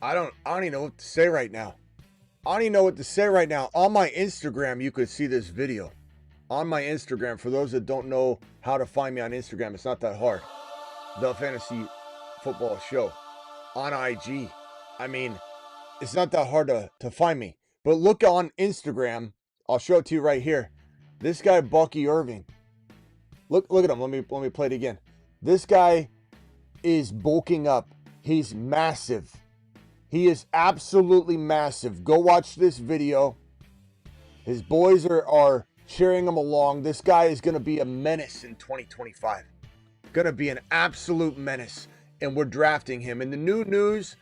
I don't even know what to say right now. I don't even know what to say right now. On my Instagram, you could see this video. On my Instagram, for those that don't know how to find me on Instagram, it's not that hard. The Fantasy Football Show on IG. I mean, it's not that hard to find me. But look on Instagram. I'll show it to you right here. This guy, Bucky Irving. Look at him. Let me play it again. This guy is bulking up. He's massive. He is absolutely massive. Go watch this video. His boys are cheering him along. This guy is going to be a menace in 2025. Going to be an absolute menace. And we're drafting him. And the new news,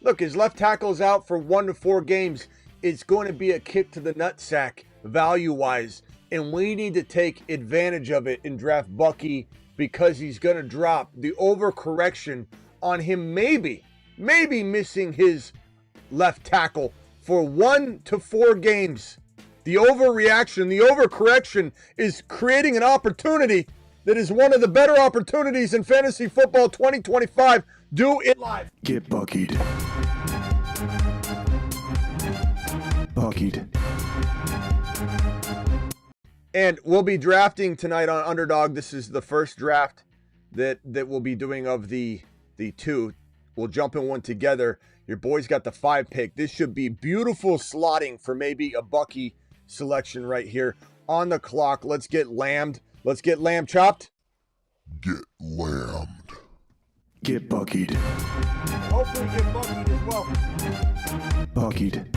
look, his left tackle's out for 1 to 4 games. It's going to be a kick to the nutsack value-wise. And we need to take advantage of it and draft Bucky because he's going to drop. The overcorrection on him maybe missing his left tackle for 1 to 4 games. The overreaction, the overcorrection is creating an opportunity that is one of the better opportunities in fantasy football 2025. Do it live. Get buckied. Buckied. And we'll be drafting tonight on Underdog. This is the first draft that we'll be doing of the 2. We'll jump in one together. Your boy's got the 5 pick. This should be beautiful slotting for maybe a Bucky selection right here on the clock. Let's get lambed. Let's get lamb chopped. Get lambed. Get buckied. Hopefully get buckied as well. Buckied.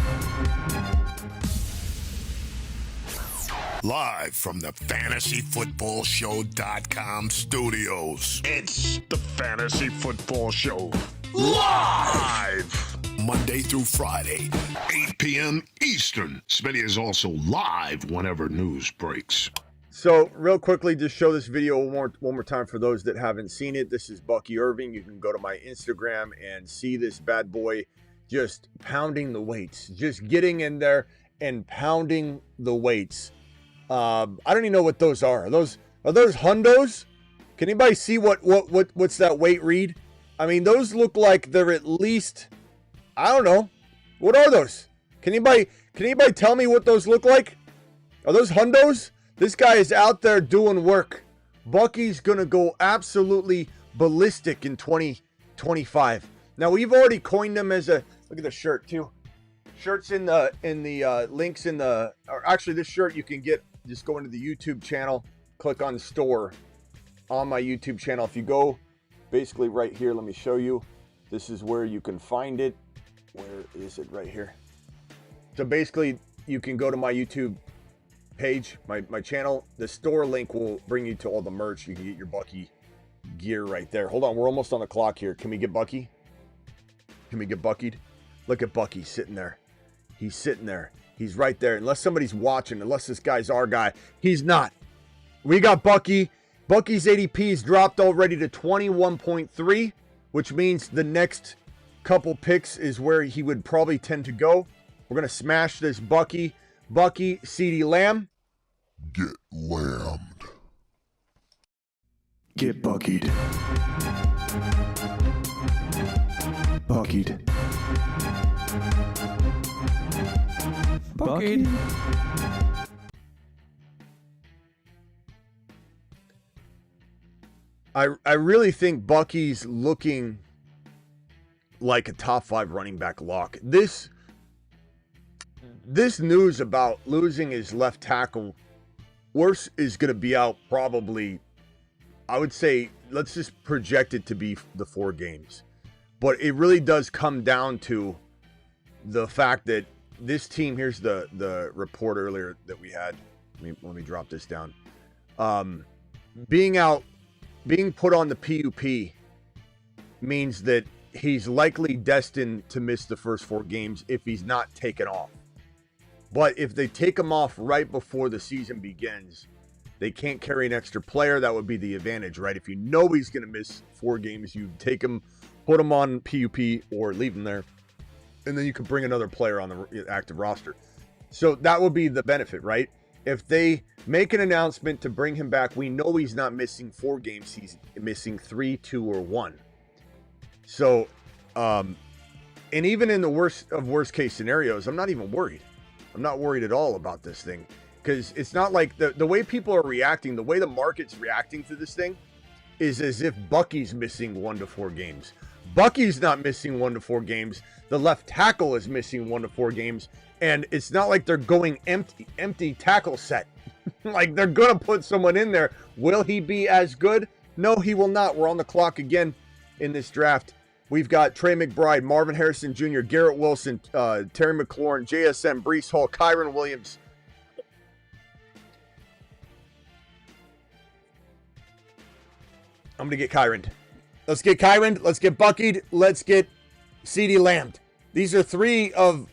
Live from the FantasyFootballShow.com studios. It's the Fantasy Football Show. Live! Monday through Friday, 8 p.m. Eastern. Smitty is also live whenever news breaks. So, real quickly, just show this video one more time for those that haven't seen it. This is Bucky Irving. You can go to my Instagram and see this bad boy just pounding the weights. Just getting in there and pounding the weights. I don't even know what those are. Are those hundos? Can anybody see what's that weight read? I mean, those look like they're at least, I don't know. What are those? Can anybody tell me what those look like? Are those hundos? This guy is out there doing work. Bucky's gonna go absolutely ballistic in 2025. Now we've already coined him as a, look at the shirt too. Shirts in the links in the, or actually this shirt you can get, just go into the YouTube channel, click on the store on my YouTube channel. If you go basically right here, let me show you. This is where you can find it. Where is it? Right here. So basically you can go to my YouTube page, my channel. The store link will bring you to all the merch. You can get your Bucky gear right there. Hold on, we're almost on the clock here. Can we get Bucky? Can we get Buckied? Look at Bucky sitting there. He's sitting there. He's right there. Unless somebody's watching, unless this guy's our guy. He's not. We got Bucky. Bucky's ADP's dropped already to 21.3, which means the next couple picks is where he would probably tend to go. We're going to smash this Bucky, CeeDee Lamb. Get lambed. Get buckied. Buckied. Buckied. I really think Bucky's looking like a top 5 running back lock. This news about losing his left tackle, worse, is going to be out probably, I would say, let's just project it to be the 4 games. But it really does come down to the fact that this team, here's the report earlier that we had. Let me drop this down. Being put on the PUP means that he's likely destined to miss the first 4 games if he's not taken off. But if they take him off right before the season begins, they can't carry an extra player. That would be the advantage, right? If you know he's going to miss 4 games, you take him, put him on PUP or leave him there, and then you can bring another player on the active roster. So that would be the benefit, right? If they make an announcement to bring him back, we know he's not missing 4 games. He's missing 3, 2, or 1. So And even in the worst of worst case scenarios, I'm not even worried. I'm not worried at all about this thing, because it's not like the way people are reacting, the way the market's reacting to this thing is as if Bucky's missing 1 to 4 games. Bucky's not missing 1 to 4 games. The left tackle is missing 1 to 4 games. And it's not like they're going empty tackle set. Like, they're going to put someone in there. Will he be as good? No, he will not. We're on the clock again in this draft. We've got Trey McBride, Marvin Harrison Jr., Garrett Wilson, Terry McLaurin, JSN, Breece Hall, Kyron Williams. I'm going to get Kyron. Let's get Kyron. Let's get Buckied. Let's get CeeDee Lamb. These are 3 of,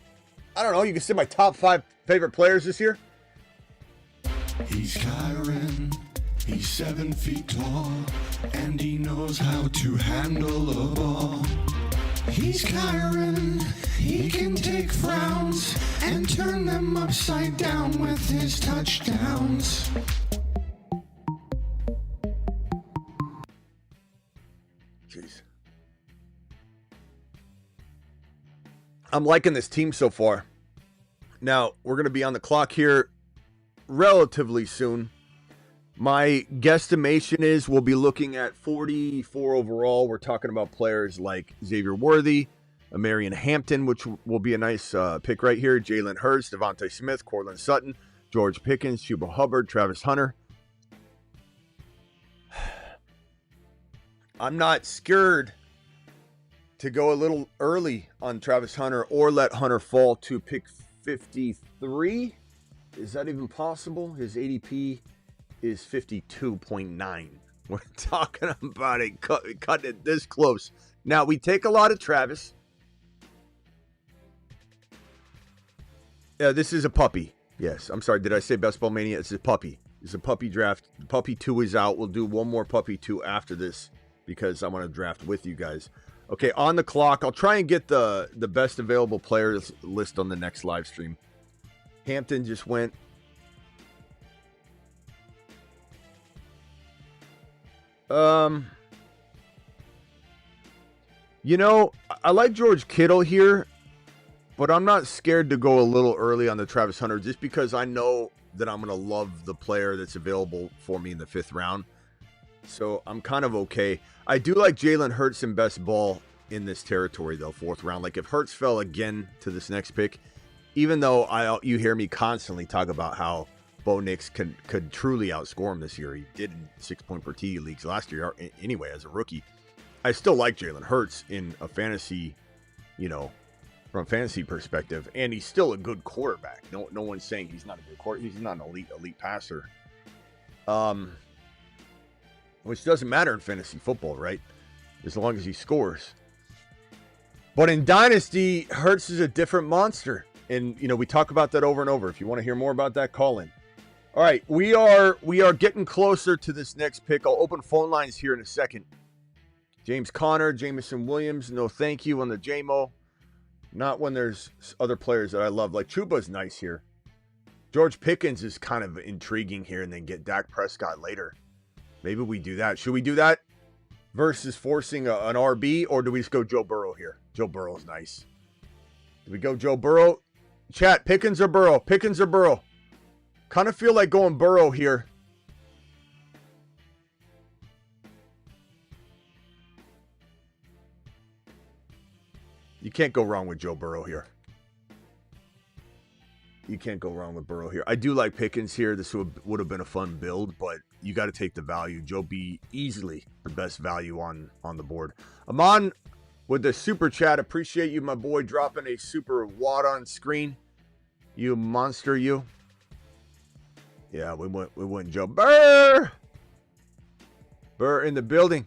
I don't know, you can say my top 5 favorite players this year. He's Kyron, he's 7 feet tall, and he knows how to handle a ball. He's Kyron, he can take frowns and turn them upside down with his touchdowns. Jeez. I'm liking this team so far. Now, we're going to be on the clock here relatively soon. My guesstimation is we'll be looking at 44 overall. We're talking about players like Xavier Worthy, Amarian Hampton, which will be a nice pick right here, Jalen Hurts, Devontae Smith, Cortland Sutton, George Pickens, Chuba Hubbard, Travis Hunter. I'm not scared to go a little early on Travis Hunter or let Hunter fall to pick 53. Is that even possible? His ADP is 52.9. We're talking about it, cutting it this close. Now, we take a lot of Travis. This is a puppy. Yes, I'm sorry. Did I say Best Ball Mania? It's a puppy. It's a puppy draft. Puppy 2 is out. We'll do one more Puppy 2 after this because I want to draft with you guys. Okay, on the clock. I'll try and get the best available players list on the next live stream. Hampton just went. You know, I like George Kittle here, but I'm not scared to go a little early on the Travis Hunter just because I know that I'm going to love the player that's available for me in the 5th round. So I'm kind of okay. I do like Jalen Hurts in best ball in this territory, though, 4th round. Like, if Hurts fell again to this next pick, even though you hear me constantly talk about how Bo Nix could truly outscore him this year. He did in 6-point per TD leagues last year anyway as a rookie. I still like Jalen Hurts in a fantasy, from a fantasy perspective, and he's still a good quarterback. No one's saying he's not a good quarterback. He's not an elite passer. Which doesn't matter in fantasy football, right? As long as he scores. But in Dynasty, Hurts is a different monster. And, we talk about that over and over. If you want to hear more about that, call in. All right, we are getting closer to this next pick. I'll open phone lines here in a second. James Conner, Jamison Williams, no thank you on the JMO. Not when there's other players that I love. Like Chuba's nice here. George Pickens is kind of intriguing here, and then get Dak Prescott later. Maybe we do that. Should we do that versus forcing an RB, or do we just go Joe Burrow here? Joe Burrow's nice. Do we go Joe Burrow? Chat, Pickens or Burrow? Pickens or Burrow? Kind of feel like going Burrow here. You can't go wrong with Joe Burrow here. You can't go wrong with Burrow here. I do like Pickens here. This would have been a fun build, but you got to take the value. Joe B easily the best value on the board. Amon with the super chat. Appreciate you, my boy, dropping a super wad on screen. You monster, you. Yeah, we went Joe Burr in the building.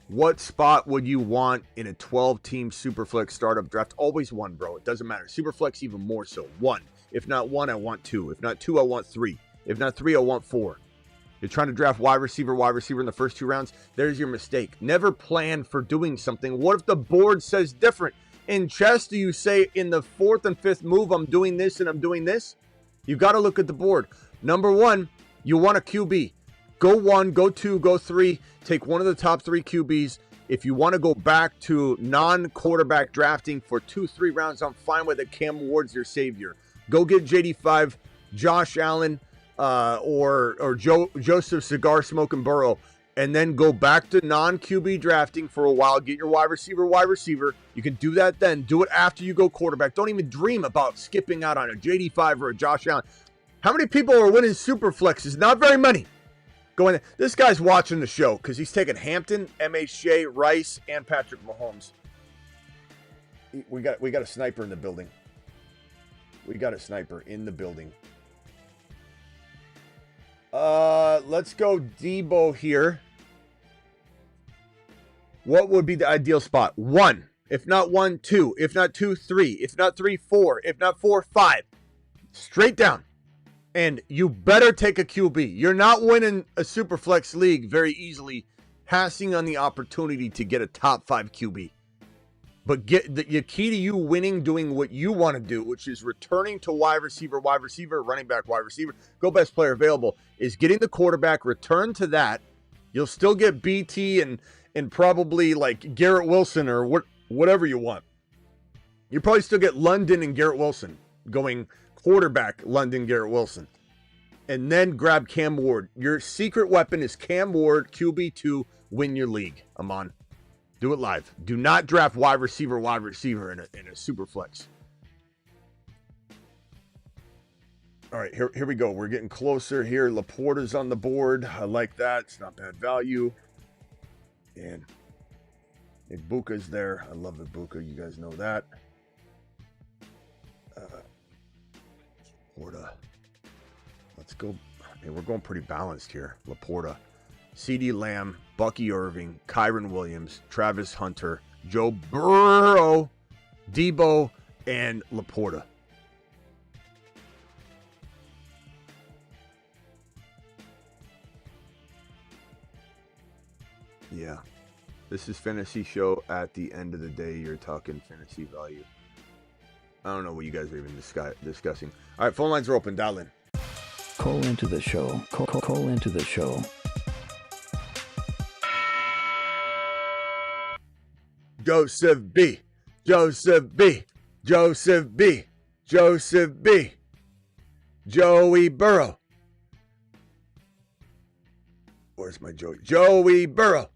What spot would you want in a 12-team Superflex startup draft? Always 1, bro. It doesn't matter. Superflex even more so. 1. If not 1, I want 2. If not 2, I want 3. If not 3, I want 4. You're trying to draft wide receiver in the first 2 rounds. There's your mistake. Never plan for doing something. What if the board says different? In chess, do you say in the 4th and 5th move, I'm doing this and I'm doing this? You got to look at the board. Number 1, you want a QB. Go 1, go 2, go 3. Take one of the top 3 QBs. If you want to go back to non-quarterback drafting for 2-3 rounds, I'm fine with it. Cam Ward's your savior. Go get JD5, Josh Allen, or Joseph Cigar Smoking Burrow, and then go back to non-QB drafting for a while. Get your wide receiver. You can do that then. Do it after you go quarterback. Don't even dream about skipping out on a JD5 or a Josh Allen. How many people are winning super flexes? Not very many. This guy's watching the show because he's taking Hampton, M.A. Shea, Rice, and Patrick Mahomes. We got a sniper in the building. Let's go Debo here. What would be the ideal spot? 1. If not 1, 2. If not 2, 3. If not 3, 4. If not 4, 5. Straight down. And you better take a QB. You're not winning a Superflex league very easily, passing on the opportunity to get a top 5 QB. But the key to you winning, doing what you want to do, which is returning to wide receiver, running back, wide receiver, go best player available, is getting the quarterback, return to that. You'll still get BT and probably like Garrett Wilson or whatever you want. You probably still get London and Garrett Wilson going quarterback, London, Garrett Wilson. And then grab Cam Ward. Your secret weapon is Cam Ward, QB2, win your league. Amon. Do it live. Do not draft wide receiver in a super flex. All right, here we go. We're getting closer here. Laporta's on the board. I like that. It's not bad value. And Ibuka's there. I love Ibuka. You guys know that. Laporta. Let's go. Man, we're going pretty balanced here. Laporta. CeeDee Lamb, Bucky Irving, Kyron Williams, Travis Hunter, Joe Burrow, Debo, and Laporta. Yeah. This is fantasy show. At the end of the day, you're talking fantasy value. I don't know what you guys are even discussing. All right, phone lines are open. Dial in. Call into the show. Call into the show. Joseph B. Joseph B. Joseph B. Joseph B. Joey Burrow. Where's my Joey? Joey Burrow.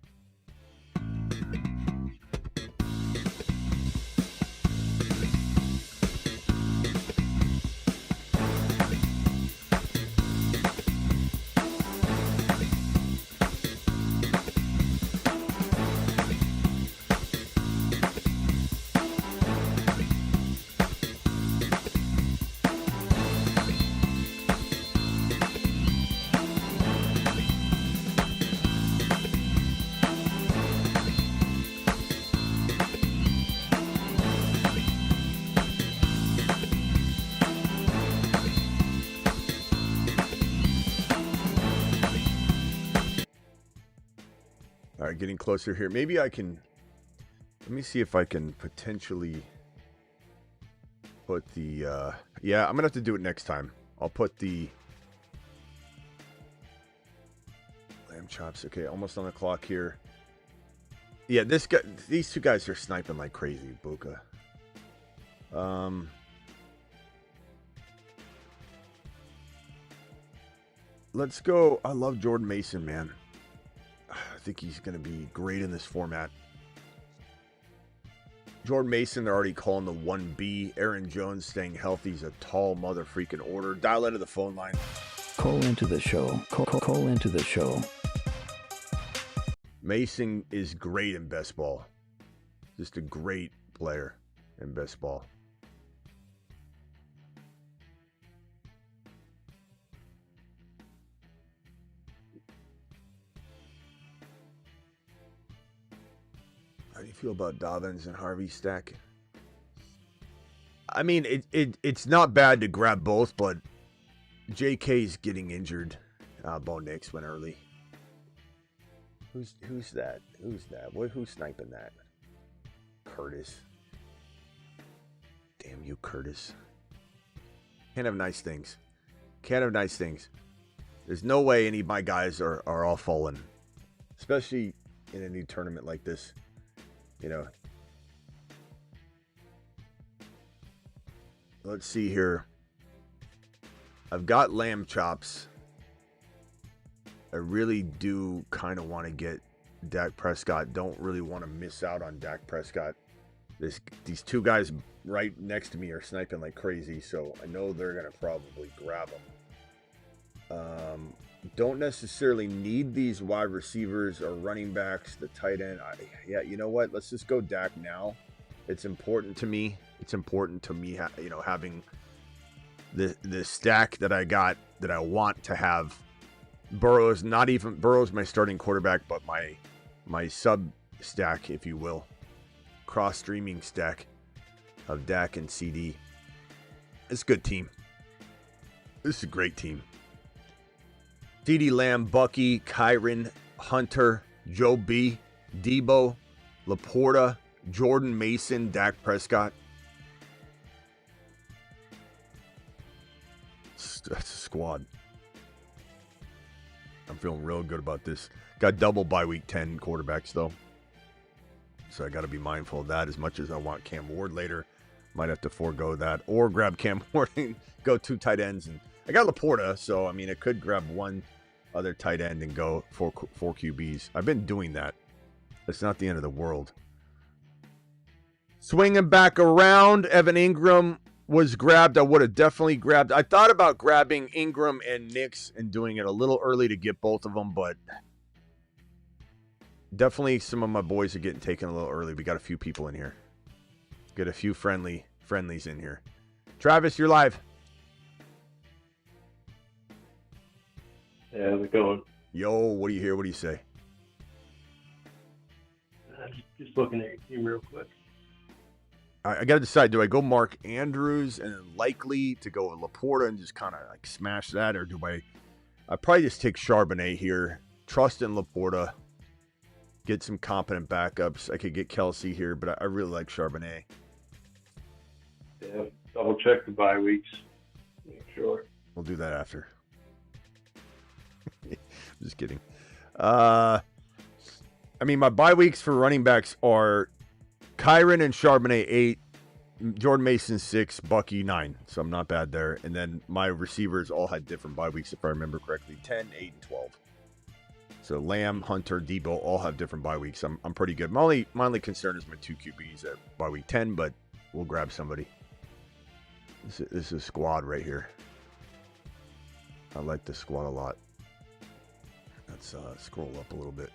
All right, getting closer here. Maybe I can, let me see if I can potentially put the, yeah, I'm going to have to do it next time. I'll put the lamb chops. Okay, almost on the clock here. Yeah, these two guys are sniping like crazy, Buka. Let's go. I love Jordan Mason, man. I think he's going to be great in this format. Jordan Mason, they're already calling the 1B. Aaron Jones staying healthy is a tall mother freaking order. Dial into the phone line. Call into the show. Call into the show. Mason is great in best ball. Just a great player in best ball. How do you feel about Dobbins and Harvey stack? I mean, it's not bad to grab both, but JK's getting injured. Bo Nix went early. Who's that? Who's that? Who's sniping that? Curtis. Damn you, Curtis. Can't have nice things. Can't have nice things. There's no way any of my guys are all falling. Especially in a new tournament like this. You know, let's see here. I've got lamb chops. I really do kind of want to get Dak Prescott. Don't really want to miss out on Dak Prescott. These two guys right next to me are sniping like crazy, so I know they're going to probably grab them. Don't necessarily need these wide receivers or running backs, the tight end. Yeah, you know what? Let's just go Dak now. It's important to me. It's important to me, having the stack that I got that I want to have. Burrow's my starting quarterback, but my sub stack, if you will, cross streaming stack of Dak and CD. It's a good team. This is a great team. CeeDee Lamb, Bucky, Kyren, Hunter, Joe B, Debo, Laporta, Jordan Mason, Dak Prescott. That's a squad. I'm feeling real good about this. Got double by week 10 quarterbacks, though. So I got to be mindful of that. As much as I want Cam Ward later, might have to forego that or grab Cam Ward and go 2 tight ends. And I got Laporta, so I mean, I could grab one other tight end and go four QBs. I've been doing that. It's not the end of the world. Swinging back around, Evan Ingram was grabbed. I would have definitely grabbed. I thought about grabbing Ingram and Nix and doing it a little early to get both of them, but definitely some of my boys are getting taken a little early. We got a few people in here. Get a few friendlies in here. Travis, you're live. Yeah, how's it going? Yo, what do you hear? What do you say? Just looking at your team real quick. I got to decide, do I go Mark Andrews and likely to go with Laporta and just kind of like smash that, or do I probably just take Charbonnet here, trust in Laporta, get some competent backups. I could get Kelsey here, but I really like Charbonnet. Yeah, double check the bye weeks. Make sure. We'll do that after. Just kidding. I mean, my bye weeks for running backs are Kyren and Charbonnet 8, Jordan Mason 6, Bucky 9. So I'm not bad there. And then my receivers all had different bye weeks, if I remember correctly, 10, 8, and 12. So Lamb, Hunter, Debo all have different bye weeks. I'm pretty good. My only concern is my 2 QBs at bye week 10, but we'll grab somebody. This is a squad right here. I like this squad a lot. Let's scroll up a little bit.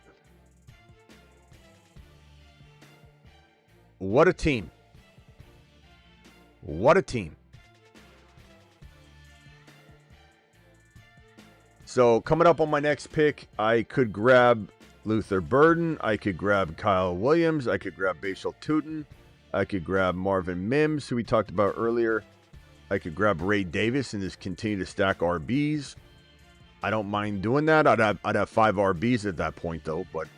What a team. What a team. So coming up on my next pick, I could grab Luther Burden. I could grab Kyle Williams. I could grab Bashal Tootin. I could grab Marvin Mims, who we talked about earlier. I could grab Ray Davis and just continue to stack RBs. I don't mind doing that. I'd have 5 RBs at that point, though. But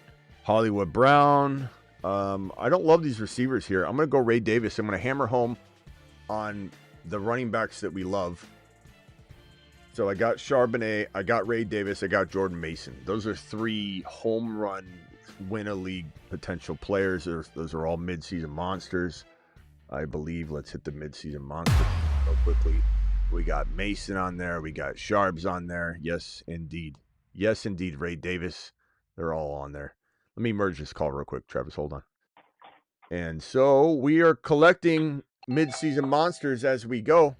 Hollywood Brown. I don't love these receivers here. I'm going to go Ray Davis. I'm going to hammer home on the running backs that we love. So I got Charbonnet, I got Ray Davis, I got Jordan Mason. Those are 3 home run win a league potential players. Those are all midseason monsters, I believe. Let's hit the midseason monster real quickly. We got Mason on there. We got Sharbs on there. Yes, indeed. Yes, indeed, Ray Davis. They're all on there. Let me merge this call real quick, Travis. Hold on. And so we are collecting midseason monsters as we go.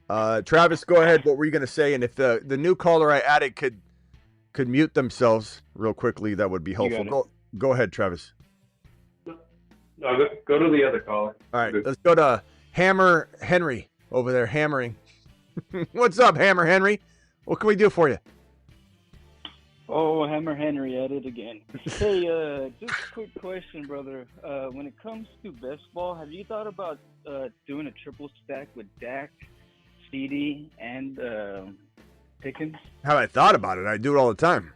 Travis, go ahead. What were you going to say? And if the new caller I added could mute themselves real quickly, that would be helpful. Go ahead, Travis. No, go to the other caller. All right, let's go to Hammer Henry over there hammering. What's up, Hammer Henry? What can we do for you? Oh, Hammer Henry at it again. Hey, just a quick question, brother. When it comes to best ball, have you thought about doing a triple stack with Dak, CD, and Pickens? Have I thought about it? I do it all the time.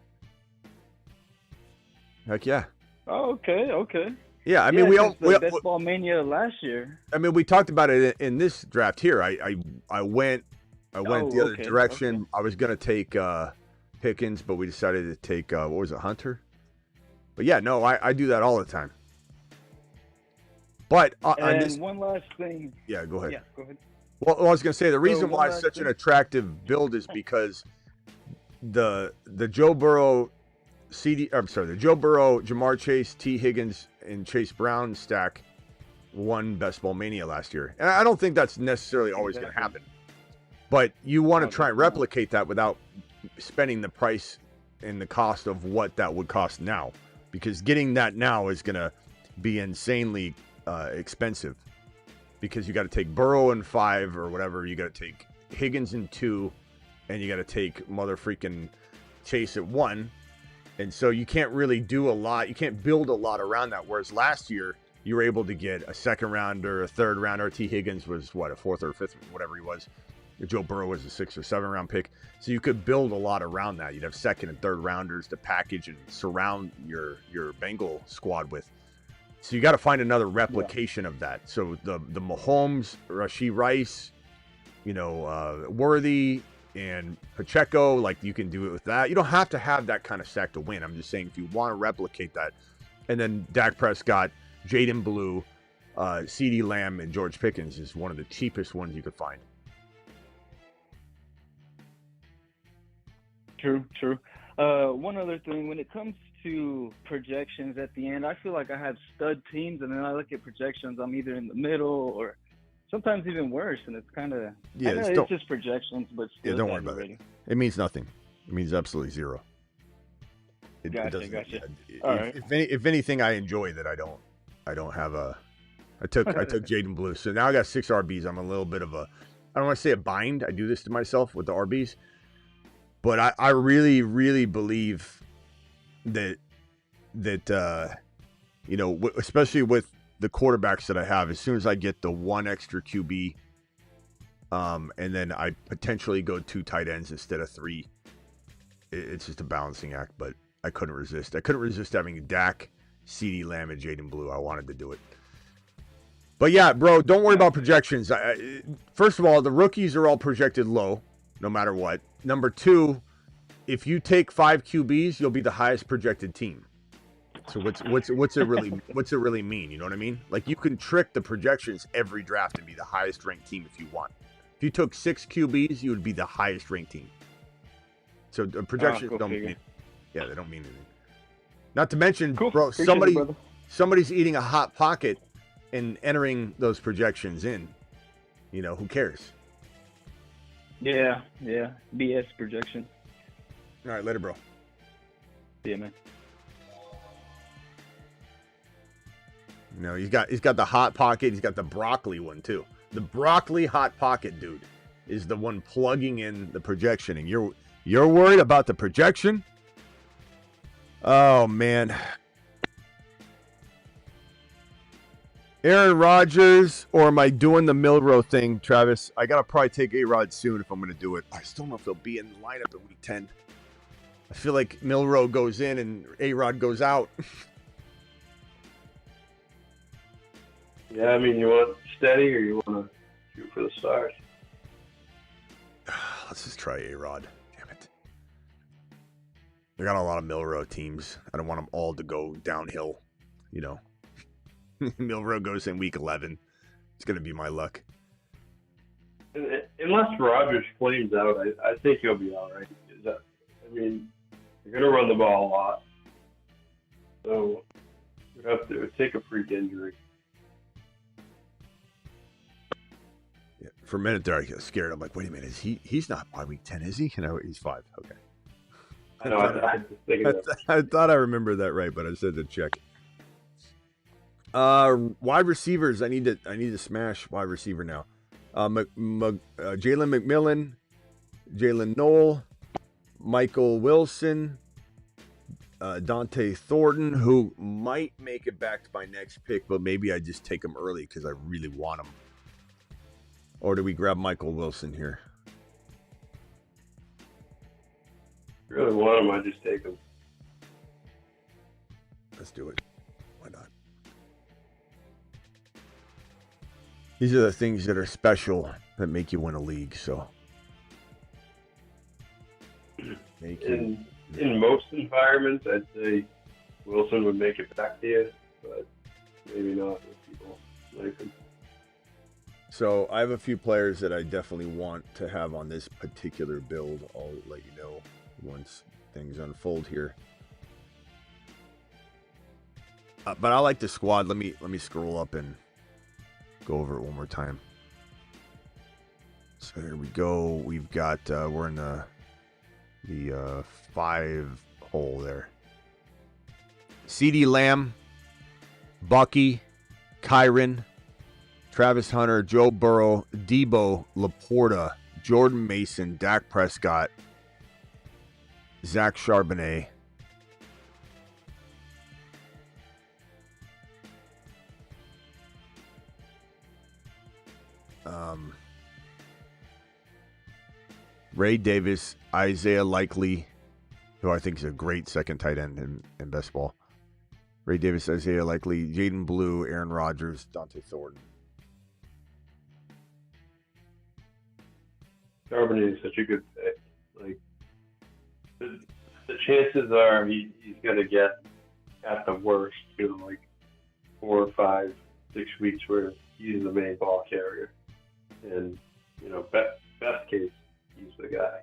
Heck yeah. Oh, okay. Yeah, I mean, we all best ball mania last year. I mean, we talked about it in this draft here. I went the other direction. Okay. I was gonna take Pickens, but we decided to take what was it, Hunter? But yeah, no, I do that all the time. But And one last thing. yeah, go ahead. Yeah, go ahead. Well, I was going to say the reason why it's last such thing. an attractive build is because the Joe Burrow the Joe Burrow, Jamar Chase, T. Higgins, and Chase Brown stack won Best Ball Mania last year. And I don't think that's necessarily always going to happen. But you want to try and replicate that without spending the price and the cost of what that would cost now. Because getting that now is going to be insanely expensive. Because you got to take Burrow in 5 or whatever. You got to take Higgins in 2. And you got to take mother freaking Chase at 1. And so you can't really do a lot. You can't build a lot around that. Whereas last year, you were able to get a second rounder, a third rounder. T. Higgins was, what, a 4th or 5th, whatever he was. Joe Burrow was a 6th or 7th round pick. So you could build a lot around that. You'd have second and third rounders to package and surround your Bengal squad with. So you got to find another replication of that. So the Mahomes, Rashee Rice, Worthy, and Pacheco, like you can do it with that. You don't have to have that kind of stack to win. I'm just saying if you want to replicate that. And then Dak Prescott, Jaden Blue, CeeDee Lamb, and George Pickens is one of the cheapest ones you could find. True. One other thing, when it comes to projections at the end, I feel like I have stud teams, and then I look at projections, I'm either in the middle or sometimes even worse, and it's kind of it's just projections, but still. Yeah, don't worry about it. It means nothing. It means absolutely zero. Gotcha. Yeah, All right. If anything, I enjoy that I don't have a. I took Jaden Blue, so now I got 6 RBs. I'm a little bit of a. I don't want to say a bind. I do this to myself with the RBs, but I really really believe that especially with the quarterbacks that I have, as soon as I get the 1 extra QB, and then I potentially go 2 tight ends instead of 3, it's just a balancing act, but I couldn't resist. I couldn't resist having Dak, CeeDee Lamb, and Jaden Blue. I wanted to do it. But yeah, bro, don't worry about projections. First of all, the rookies are all projected low, no matter what. Number 2, if you take 5 QBs, you'll be the highest projected team. So what's it really mean? You know what I mean? Like you can trick the projections every draft and be the highest ranked team if you want. If you took 6 QBs, you would be the highest ranked team. So the projections don't mean, they don't mean anything. Not to mention, bro, somebody's eating a hot pocket and entering those projections in. Who cares? Yeah. BS projection. All right, later, bro. Yeah, man. He's got the hot pocket. He's got the broccoli one too. The broccoli hot pocket dude is the one plugging in the projection, and you're worried about the projection? Oh man. Aaron Rodgers, or am I doing the Milrow thing, Travis? I gotta probably take A-Rod soon if I'm gonna do it. I still don't know if he'll be in the lineup in week 10. I feel like Milrow goes in and A-Rod goes out. Yeah, I mean, you want steady or you want to shoot for the stars? Let's just try A-Rod. Damn it. I got a lot of Milrow teams. I don't want them all to go downhill. Milrow goes in week 11. It's going to be my luck. Unless Rodgers flames out, I think he'll be all right. I mean, you're going to run the ball a lot. So you have to take a freak injury. Yeah, for a minute there, I got scared. I'm like, wait a minute, he's not by week 10, is he? He's 5. Okay. I thought I remembered that right, but I said to check. Wide receivers, I need to smash wide receiver now. Jalen McMillan, Jalen Noel, Michael Wilson, Dante Thornton, who might make it back to my next pick, but maybe I just take him early because I really want him. Or do we grab Michael Wilson here? If you really want him, I just take him. Let's do it. Why not? These are the things that are special that make you win a league, so. In most environments, I'd say Wilson would make it back to you, but maybe not with people. like him. So I have a few players that I definitely want to have on this particular build. I'll let you know once things unfold here. But I like the squad. Let me scroll up and go over it one more time. So here we go. We've got we're in the 5 hole there. CeeDee Lamb, Bucky, Kyren, Travis Hunter, Joe Burrow, Debo, Laporta, Jordan Mason, Dak Prescott, Zach Charbonnet. Ray Davis, Isaiah Likely, who I think is a great second tight end in best ball. Ray Davis, Isaiah Likely, Jaden Blue, Aaron Rodgers, Dante Thornton. Charbonnet is such a good pick. Like the chances are he's gonna get at the worst, like 4, 5, 6 weeks where he's the main ball carrier, and best case he's the guy.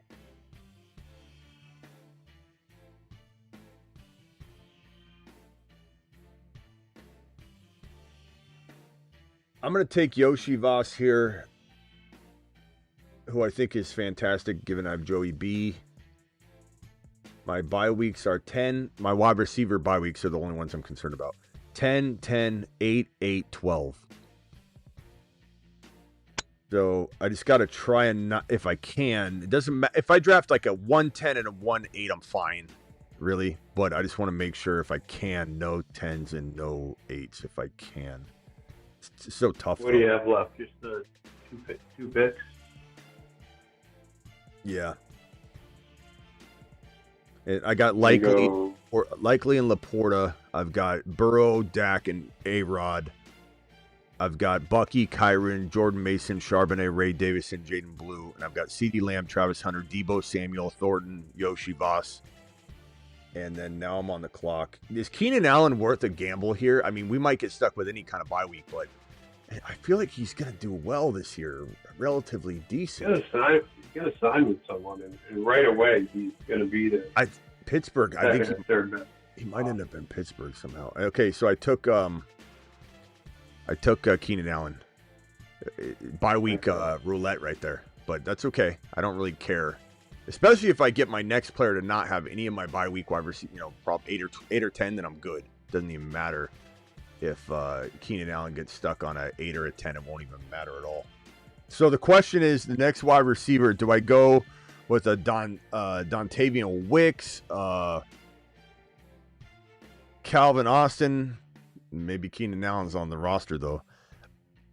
I'm going to take Yoshi Voss here, who I think is fantastic, given I have Joey B. My bye weeks are 10. My wide receiver bye weeks are the only ones I'm concerned about. 10, 10, 8, 8, 12. So I just got to try and not, if I can. It doesn't matter. If I draft like a 110 and a 1-8, I'm fine, really. But I just want to make sure if I can, no 10s and no 8s if I can. It's so tough. What do you have left? Just the two picks? Yeah. And I got Likely and Laporta. I've got Burrow, Dak, and A-Rod. I've got Bucky, Kyren, Jordan Mason, Charbonnet, Ray Davis, and Jaden Blue. And I've got CeeDee Lamb, Travis Hunter, Debo Samuel, Thornton, Yoshi Voss. And then now I'm on the clock. Is Keenan Allen worth a gamble here? I mean, we might get stuck with any kind of bye week, but I feel like he's going to do well this year. Relatively decent. He's going to sign with someone, and right away he's going to be there. Pittsburgh, I think he might end up in Pittsburgh somehow. Okay, so I took Keenan Allen. Bye week roulette right there. But that's okay. I don't really care. Especially if I get my next player to not have any of my bye week wide receiver, probably 8 or 10, then I'm good. Doesn't even matter if Keenan Allen gets stuck on a 8 or a 10. It won't even matter at all. So the question is, the next wide receiver, do I go with a Dontavian Wicks, Calvin Austin? Maybe Keenan Allen's on the roster, though.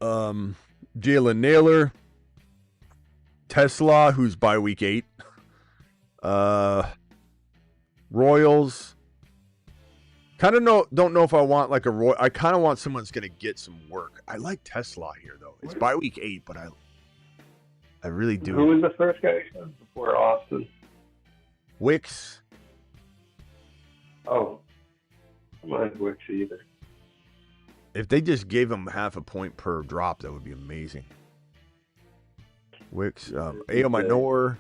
Jalen Naylor, Tesla, who's by week 8. Royals. Don't know if I want like a Roy. I kind of want someone that's going to get some work. I like Tesla here, though. It's by week 8, but I really do. Who was the first guy before Austin? Wicks. Oh, I don't mind Wicks either. If they just gave him half a point per drop, that would be amazing. Wicks, Ayo Minor,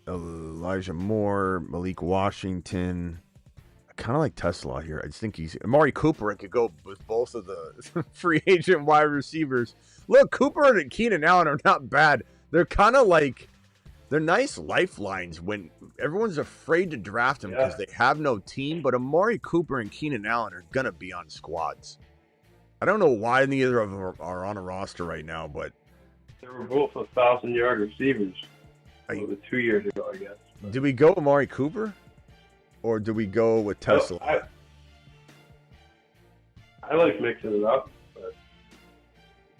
Elijah Moore, Malik Washington. I kind of like Tesla here. I just think Amari Cooper. I could go with both of the free agent wide receivers. Look, Cooper and Keenan Allen are not bad. They're kind of like, they're nice lifelines when everyone's afraid to draft them because they have no team. But Amari Cooper and Keenan Allen are going to be on squads. I don't know why neither of them are on a roster right now, but they were both 1,000-yard receivers. 2 years ago, I guess. Do we go Amari Cooper, or do we go with Tesla? I like mixing it up. But...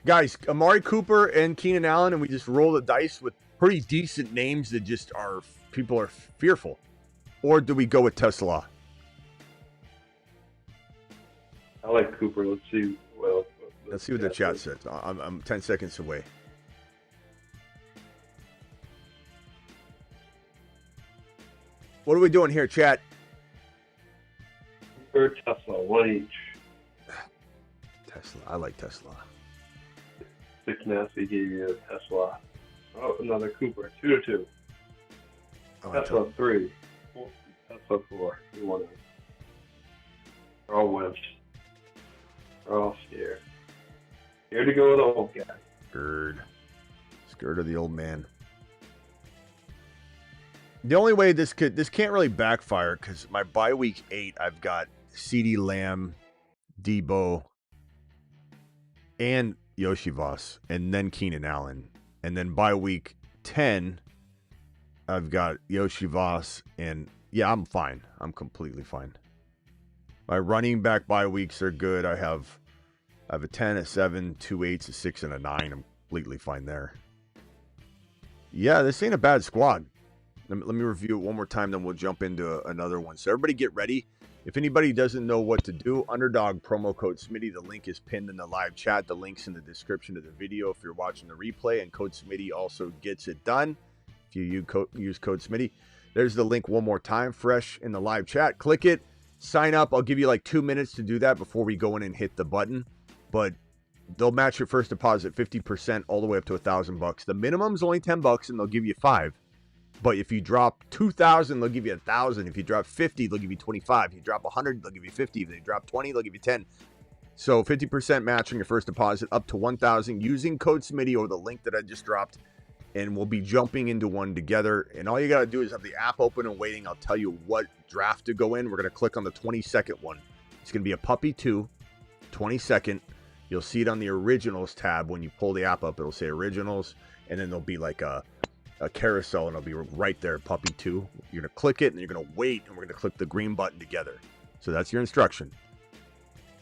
Guys, Amari Cooper and Keenan Allen, and we just roll the dice with pretty decent names that just are people are fearful, or do we go with Tesla? I like Cooper. Let's see. Let's see what the chat says. I'm 10 seconds away. What are we doing here, chat? Cooper, Tesla, one each. Tesla. I like Tesla. 6 Nasty gave you a Tesla. Oh, another Cooper. 2-2. Oh, Tesla 3. Tesla 4. You want to? They're all wimps. They're all scared. Scared to go with the old guy. Scared of the old man. The only way this can't really backfire because my bye week 8, I've got CeeDee Lamb, Debo, and Yoshi Voss, and then Keenan Allen. And then bye week 10, I've got Yoshi Voss, and yeah, I'm fine. I'm completely fine. My running back bye weeks are good. I have a 10, a 7, 2 8s, a 6, and a 9. I'm completely fine there. Yeah, this ain't a bad squad. Let me review it one more time, then we'll jump into another one. So everybody get ready. If anybody doesn't know what to do, Underdog promo code Smitty. The link is pinned in the live chat. The link's in the description of the video if you're watching the replay. And code Smitty also gets it done if you use code Smitty. There's the link one more time, fresh in the live chat. Click it, sign up. I'll give you like 2 minutes to do that before we go in and hit the button. But they'll match your first deposit 50% all the way up to $1,000. The minimum's only $10, and they'll give you 5. But if you drop 2,000, they'll give you 1,000. If you drop 50, they'll give you 25. If you drop 100, they'll give you 50. If they drop 20, they'll give you 10. So 50% match on your first deposit up to 1,000 using code Smitty or the link that I just dropped. And we'll be jumping into one together. And all you got to do is have the app open and waiting. I'll tell you what draft to go in. We're going to click on the 22nd one. It's going to be a Puppy 2, 22nd. You'll see it on the Originals tab. When you pull the app up, it'll say Originals. And then there'll be like a carousel, and it'll be right there, Puppy 2. You're going to click it, and you're going to wait, and we're going to click the green button together. So that's your instruction.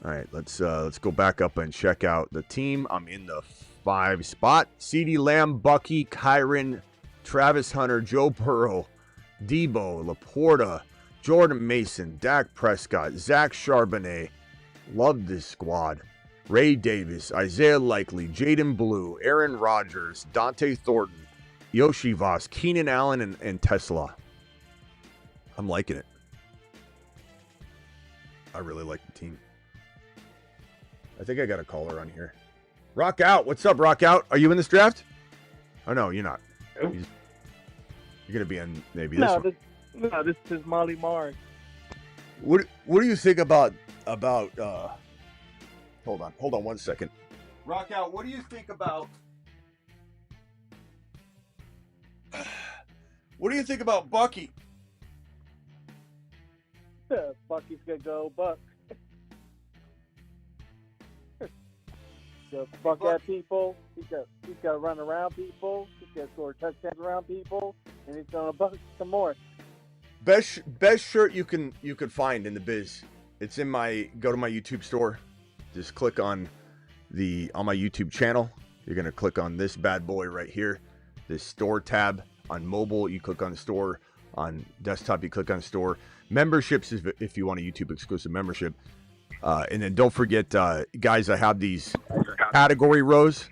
All right, let's go back up and check out the team. I'm in the 5 spot. CeeDee Lamb, Bucky, Kyron, Travis Hunter, Joe Burrow, Debo, Laporta, Jordan Mason, Dak Prescott, Zach Charbonnet. Love this squad. Ray Davis, Isaiah Likely, Jaden Blue, Aaron Rodgers, Dante Thornton, Yoshi Voss, Keenan Allen, and Tesla. I'm liking it. I really like the team. I think I got a caller on here. Rock Out. What's up, Rock Out? Are you in this draft? Oh, no, you're not. Nope. You're going to be in maybe this one. This is Molly Mars. What do you think about hold on 1 second. Rock Out, what do you think about Bucky? Bucky's gonna go Buck. He's gonna buck at people. He's gonna run around people. He's gonna score touchdowns around people, and he's gonna buck some more. Best shirt you could find in the biz. It's in go to my YouTube store. Just click on my YouTube channel. You're gonna click on this bad boy right here, this store tab. On mobile, you click on store. On desktop, you click on store. Memberships is if you want a YouTube exclusive membership. And then don't forget, guys, I have these category rows.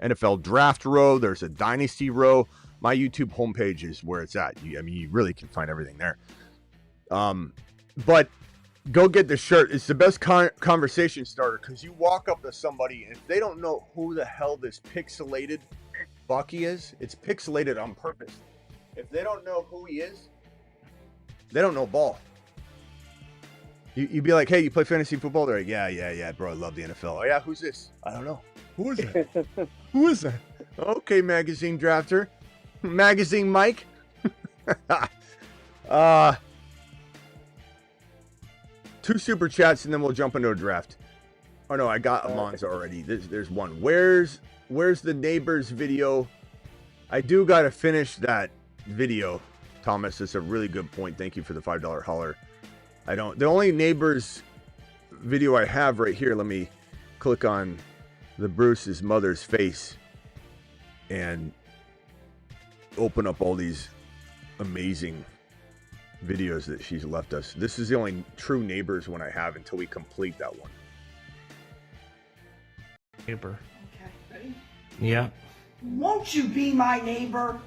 NFL draft row. There's a dynasty row. My YouTube homepage is where it's at. You really can find everything there. But go get the shirt. It's the best conversation starter because you walk up to somebody and if they don't know who the hell this pixelated Bucky is, it's pixelated on purpose. If they don't know who he is, they don't know ball. You'd be like, hey, you play fantasy football? They're like, yeah, bro, I love the NFL. Oh, yeah, who's this? I don't know. Who is that? Who is that? Okay, magazine drafter. Magazine Mike. 2 super chats, and then we'll jump into a draft. Oh, no, I got Amon's already. There's one. Where's the neighbors video? I do got to finish that video, Thomas. It's a really good point. Thank you for the $5 holler. The only neighbors video I have right here, let me click on the Bruce's mother's face and open up all these amazing videos that she's left us. This is the only true neighbors one I have until we complete that one. Neighbor. Okay, ready? Yeah. Won't you be my neighbor?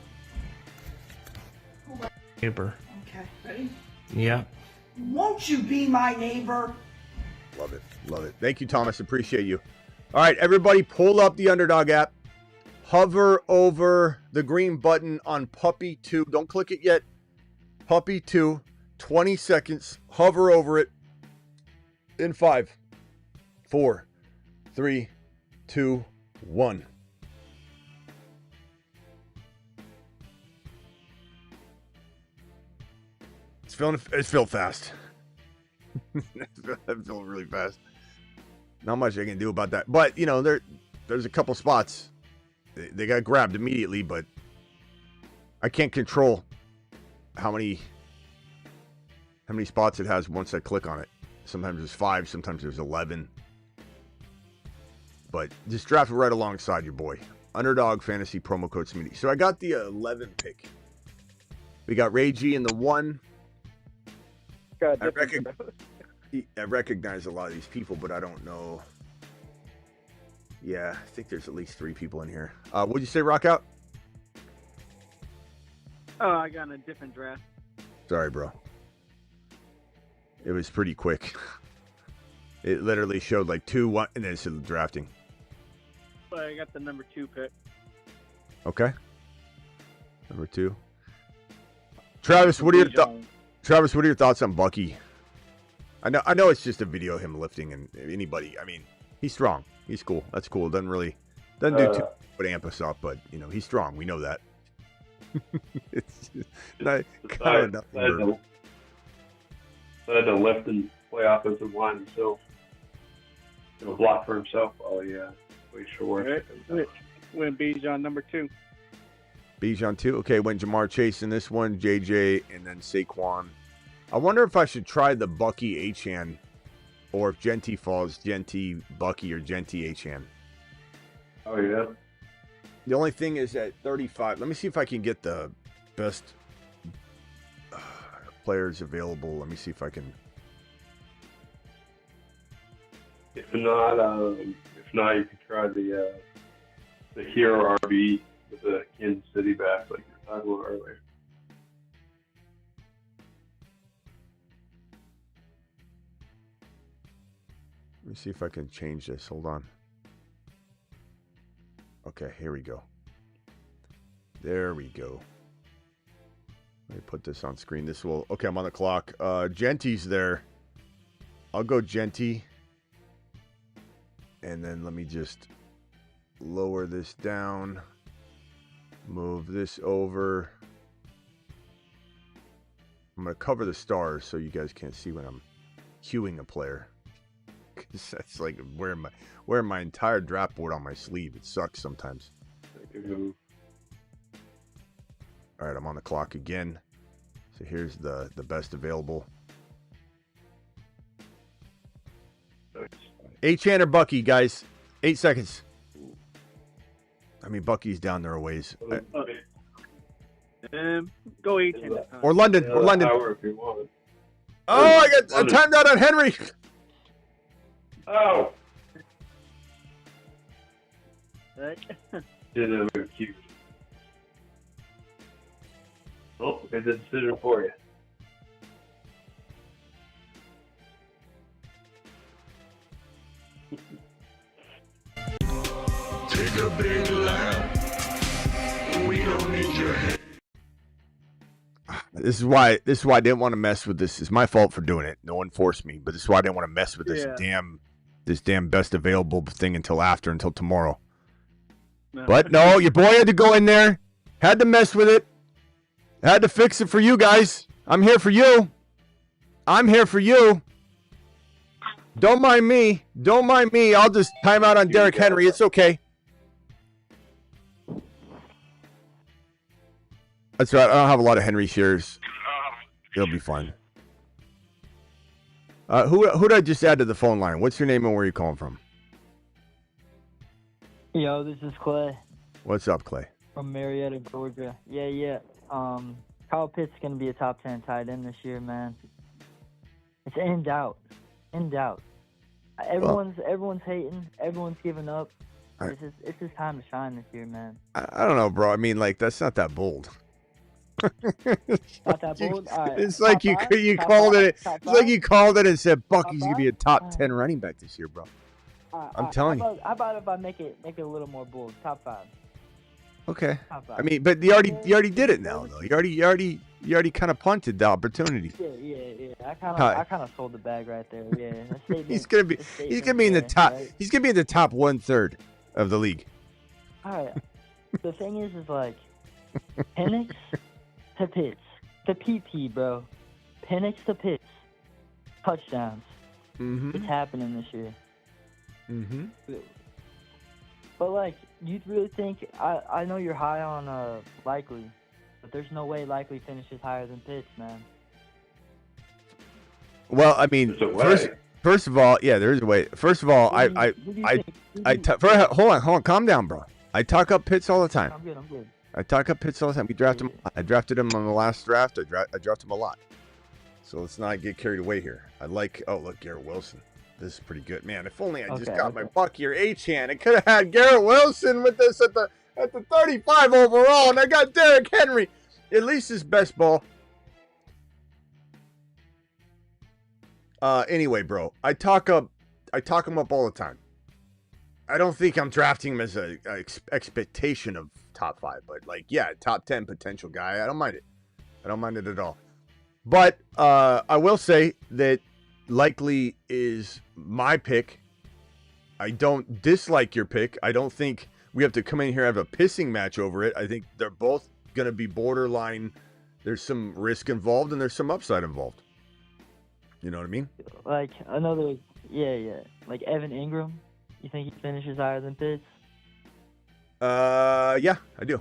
Neighbor. Okay, ready? Yeah. Won't you be my neighbor? Love it. Love it. Thank you, Thomas. Appreciate you. All right, everybody, pull up the Underdog app. Hover over the green button on Puppy 2. Don't click it yet. Puppy 2. 20 seconds. Hover over it. In 5, 4, 3, 2, 1. It's feeling fast. I'm feeling really fast. Not much I can do about that. But, you know, there's a couple spots. They got grabbed immediately, but I can't control how many spots it has once I click on it. Sometimes there's 5, sometimes there's 11. But just draft it right alongside your boy. Underdog Fantasy promo code Smitty. So I got the 11 pick. We got Ray G in the 1. I recognize a lot of these people, but I don't know. Yeah, I think there's at least 3 people in here. What'd you say, Rockout? Oh, I got a different draft. Sorry, bro. It was pretty quick. It literally showed like 2, 1, and then it said drafting. But I got the number 2 pick. Okay. Number 2. Travis, what are your thoughts on Bucky? I know it's just a video of him lifting, and anybody. I mean, he's strong. He's cool. That's cool. Doesn't do too but amp us up, but you know he's strong. We know that. It's just not kind of enough. Had to lift and play offensive line himself. You know, block for himself while he waits for work. Went Bijan number 2. Bijan 2. Okay, went Jamar Chase in this one, JJ, and then Saquon. I wonder if I should try the Bucky Achane, or if Genty falls, Genty Bucky or Genty Achane. Oh, yeah. The only thing is at 35. Let me see if I can get the best players available. Let me see if I can. If not, you could try the Hero RB with the Kansas City back, like you were talking about earlier. Let me see if I can change this. Hold on. Okay, here we go. There we go. Let me put this on screen. This will... Okay, I'm on the clock. Genty's there. I'll go Genty. And then let me just lower this down. Move this over. I'm going to cover the stars so you guys can't see when I'm queuing a player. Because that's like wearing my entire draft board on my sleeve. It sucks sometimes. All right, I'm on the clock again. So here's the best available. Achane or Bucky, guys. 8 seconds. I mean, Bucky's down there a ways. Go Achane. Or London. Or London. If you want. Oh, I got a timed out on Henry. Oh. Right. Didn't know we were cute. Oh, I did the decision for you. Take a big lap. We don't need your head. This is why I didn't want to mess with this. It's my fault for doing it. No one forced me, but this is why I didn't want to mess with this damn best available thing until tomorrow. No. But no, your boy had to go in there. Had to mess with it. Had to fix it for you guys. I'm here for you. I'm here for you. Don't mind me. Don't mind me. I'll just time out on Derrick Henry. It's okay. That's right. I don't have a lot of Henry shares. It'll be fine. Who did I just add to the phone line? What's your name and where are you calling from? Yo, this is Clay. What's up, Clay? From Marietta, Georgia. Yeah. Kyle Pitts is going to be a top 10 tight end this year, man. It's in doubt. Everyone's hating. Everyone's giving up. It's his time to shine this year, man. I don't know, bro. I mean, like, that's not that bold. Not that bold. All right. It's like you called it. It's like you called it and said Bucky's gonna be a top 10 running back this year, bro. I'm telling you. How about if I make it a little more bold? Top 5. Okay. Top 5. I mean, but you already did it now, though. You already kind of punted the opportunity. Yeah. I kind of sold the bag right there. Yeah. He's gonna be in the top. Right? He's gonna be in the top 1/3 of the league. All right. The thing is like Penix to Pitts, the PP, bro. Penix to Pitts, touchdowns. It's happening this year. But like, you really think? I know you're high on Likely, but there's no way Likely finishes higher than Pitts, man. Well, I mean, first of all, yeah, there is a way. First of all, hold on, calm down, bro. I talk up Pitts all the time. I'm good. I talk up Pitts all the time. We draft him. I drafted him on the last draft. I drafted him a lot. So let's not get carried away here. Oh, look, Garrett Wilson. This is pretty good, man. If only I just got my Bucky or H-hand. I could have had Garrett Wilson with this at the 35 overall, and I got Derrick Henry. At least his best ball. Anyway, bro, I talk him up all the time. I don't think I'm drafting him as a expectation of top 5, but like, yeah, top 10 potential guy. I don't mind it. I don't mind it at all. But I will say that Likely is my pick. I don't dislike your pick. I don't think we have to come in here and have a pissing match over it. I think they're both going to be borderline. There's some risk involved and there's some upside involved. You know what I mean? Like another, yeah. Like Evan Ingram. You think he finishes higher than Pitts? Yeah, I do.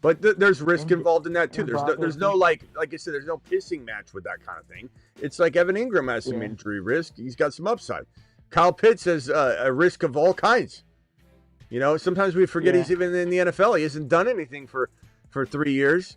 But there's risk involved in that too. There's no like I said, there's no pissing match with that kind of thing. It's like Evan Ingram has some injury risk. He's got some upside. Kyle Pitts has a risk of all kinds. You know, sometimes we forget he's even in the NFL. He hasn't done anything for 3 years.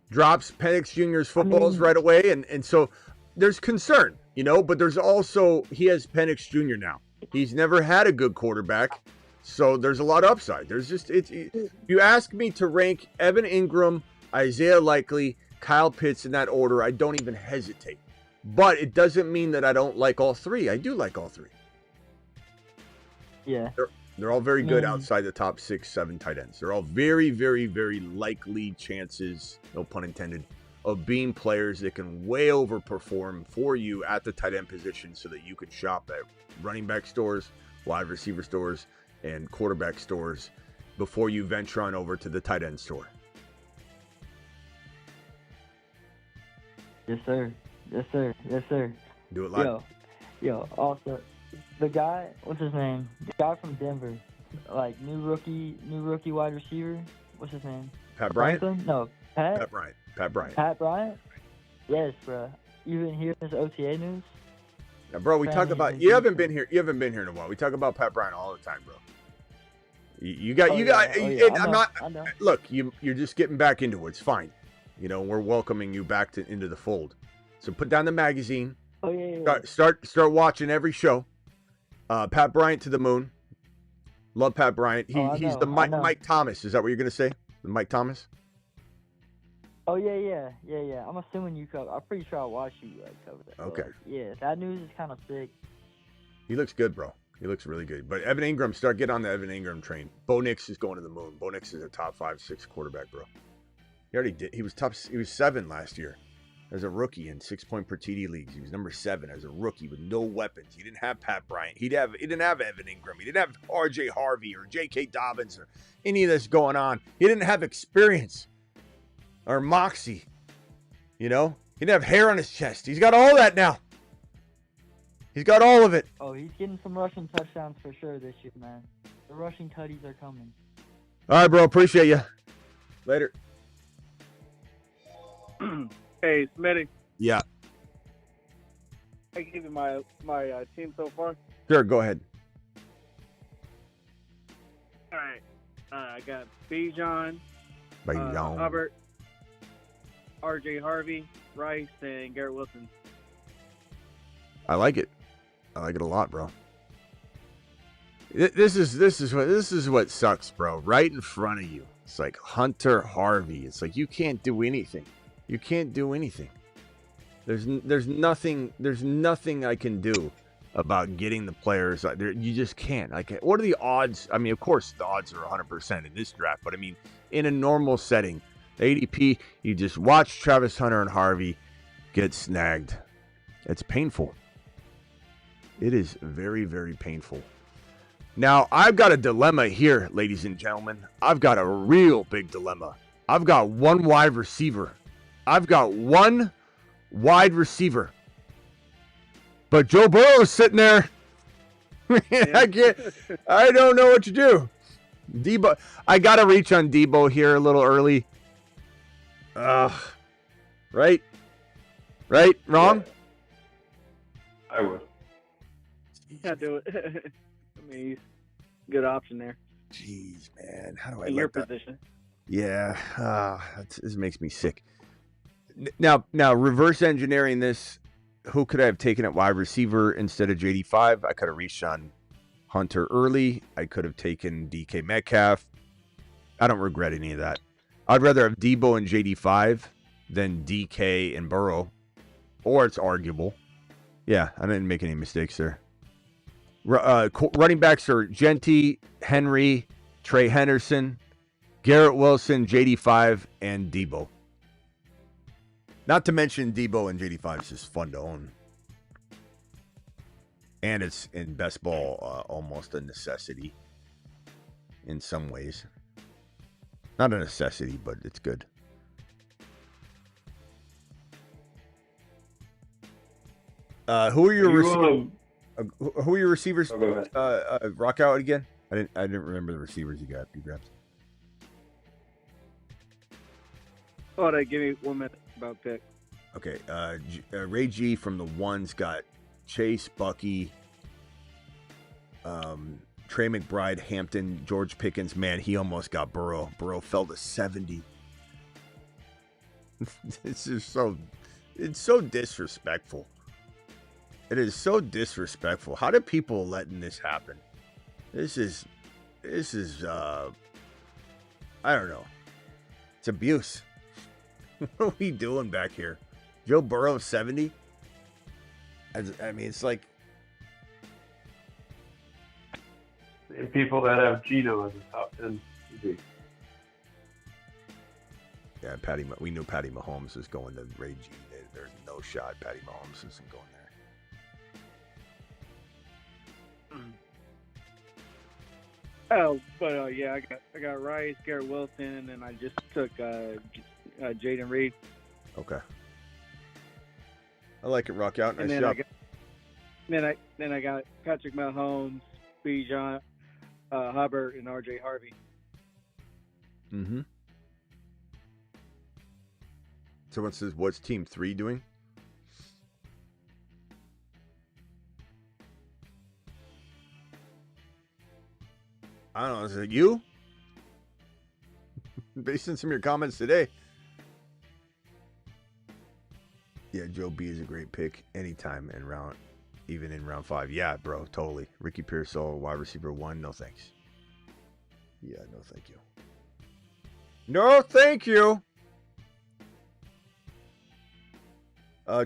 Drops Penix Jr.'s footballs right away, and so there's concern, you know. But there's also he has Penix Jr. now. He's never had a good quarterback. So there's a lot of upside. There's just you ask me to rank Evan Ingram, Isaiah Likely, Kyle Pitts in that order, I don't even hesitate. But it doesn't mean that I don't like all three. I do like all three. Yeah. They're all very good outside the top 6, 7 tight ends. They're all very, very, very likely chances, no pun intended, of being players that can way overperform for you at the tight end position so that you can shop at running back stores, wide receiver stores, and quarterback stores before you venture on over to the tight end store. Yes, sir. Do it live. Yo, also, the guy, what's his name? The guy from Denver, like new rookie wide receiver. What's his name? Pat Bryant? No, Pat Bryant. Pat Bryant? Yes, bro. You didn't hear this OTA news? Now, bro, we talk about you haven't been here in a while. We talk about Pat Bryant all the time, bro. Look, you're just getting back into it. It's fine. You know, we're welcoming you back into the fold. So put down the magazine. Oh yeah. Start watching every show. Pat Bryant to the moon. Love Pat Bryant. He's the Mike Thomas. Is that what you're gonna say? The Mike Thomas? Oh yeah. I'm assuming you cover. I'm pretty sure I watched you cover that. Okay. Yeah, that news is kind of sick. He looks good, bro. He looks really good. But Evan Ingram, get on the Evan Ingram train. Bo Nix is going to the moon. Bo Nix is a top 5, 6 quarterback, bro. He already did. He was 7 last year as a rookie in 6-point per TD leagues. He was number 7 as a rookie with no weapons. He didn't have Pat Bryant. He didn't have Evan Ingram. He didn't have R.J. Harvey or J.K. Dobbins or any of this going on. He didn't have experience or moxie. You know, he didn't have hair on his chest. He's got all that now. He's got all of it. Oh, he's getting some rushing touchdowns for sure this year, man. The rushing tutties are coming. All right, bro. Appreciate you. Later. Hey, Smitty. Yeah. I give you my team so far. Sure, go ahead. All right. I got Bijan, Bijan. Hubbard, R.J. Harvey, Rice, and Garrett Wilson. I like it. I like it a lot, bro. This is what sucks, bro. Right in front of you. It's like Hunter Harvey. It's like you can't do anything. You can't do anything. There's nothing I can do about getting the players. You just can't. Like, what are the odds? I mean, of course, the odds are 100% in this draft, but I mean, in a normal setting, ADP, you just watch Travis Hunter and Harvey get snagged. It's painful. It is very, very painful. Now, I've got a dilemma here, ladies and gentlemen. I've got a real big dilemma. I've got one wide receiver. But Joe Burrow is sitting there. I don't know what to do. Debo, I got to reach on Debo here a little early. Right? Wrong? Yeah. I would. Yeah, do it. I mean, he's a good option there. Jeez, man. How do I in let your that? position? Yeah. This makes me sick. Now, reverse engineering this. Who could I have taken at wide receiver instead of JD5? I could have reached on Hunter early. I could have taken DK Metcalf. I don't regret any of that. I'd rather have Debo and JD5 than DK and Burrow. Or it's arguable. Yeah, I didn't make any mistakes there. Running backs are Genty, Henry, Trey Henderson, Garrett Wilson, JD5, and Debo. Not to mention Debo and JD5 is just fun to own. And it's in best ball almost a necessity in some ways. Not a necessity, but it's good. Who are your receivers? Oh, go ahead. Rock out again. I didn't remember the receivers you grabbed. Hold on, give me 1 minute about that. Okay, Ray G from the ones got Chase, Bucky, Trey McBride, Hampton, George Pickens. Man, he almost got Burrow. Burrow fell to 70. It's so disrespectful. It is so disrespectful. How do people letting this happen? This is I don't know. It's abuse. What are we doing back here? Joe Burrow 70? I mean, it's like And people that have Geno as a top 10 QB. Yeah, we knew Patty Mahomes was going to Ray G. There's no shot Patty Mahomes isn't going there. Oh, but yeah, I got Rice, Garrett Wilson, and I just took Jaden Reed. Okay. I like it, Rock out. Nice And job. then I got Patrick Mahomes, Bijan, Hubbard, and RJ Harvey. Mm-hmm. So what's team 3 doing? I don't know. Is it you? Based on some of your comments today. Yeah, Joe B is a great pick anytime even in round 5. Yeah, bro, totally. Ricky Pearsall, wide receiver 1. No thanks. Yeah, no thank you. No thank you.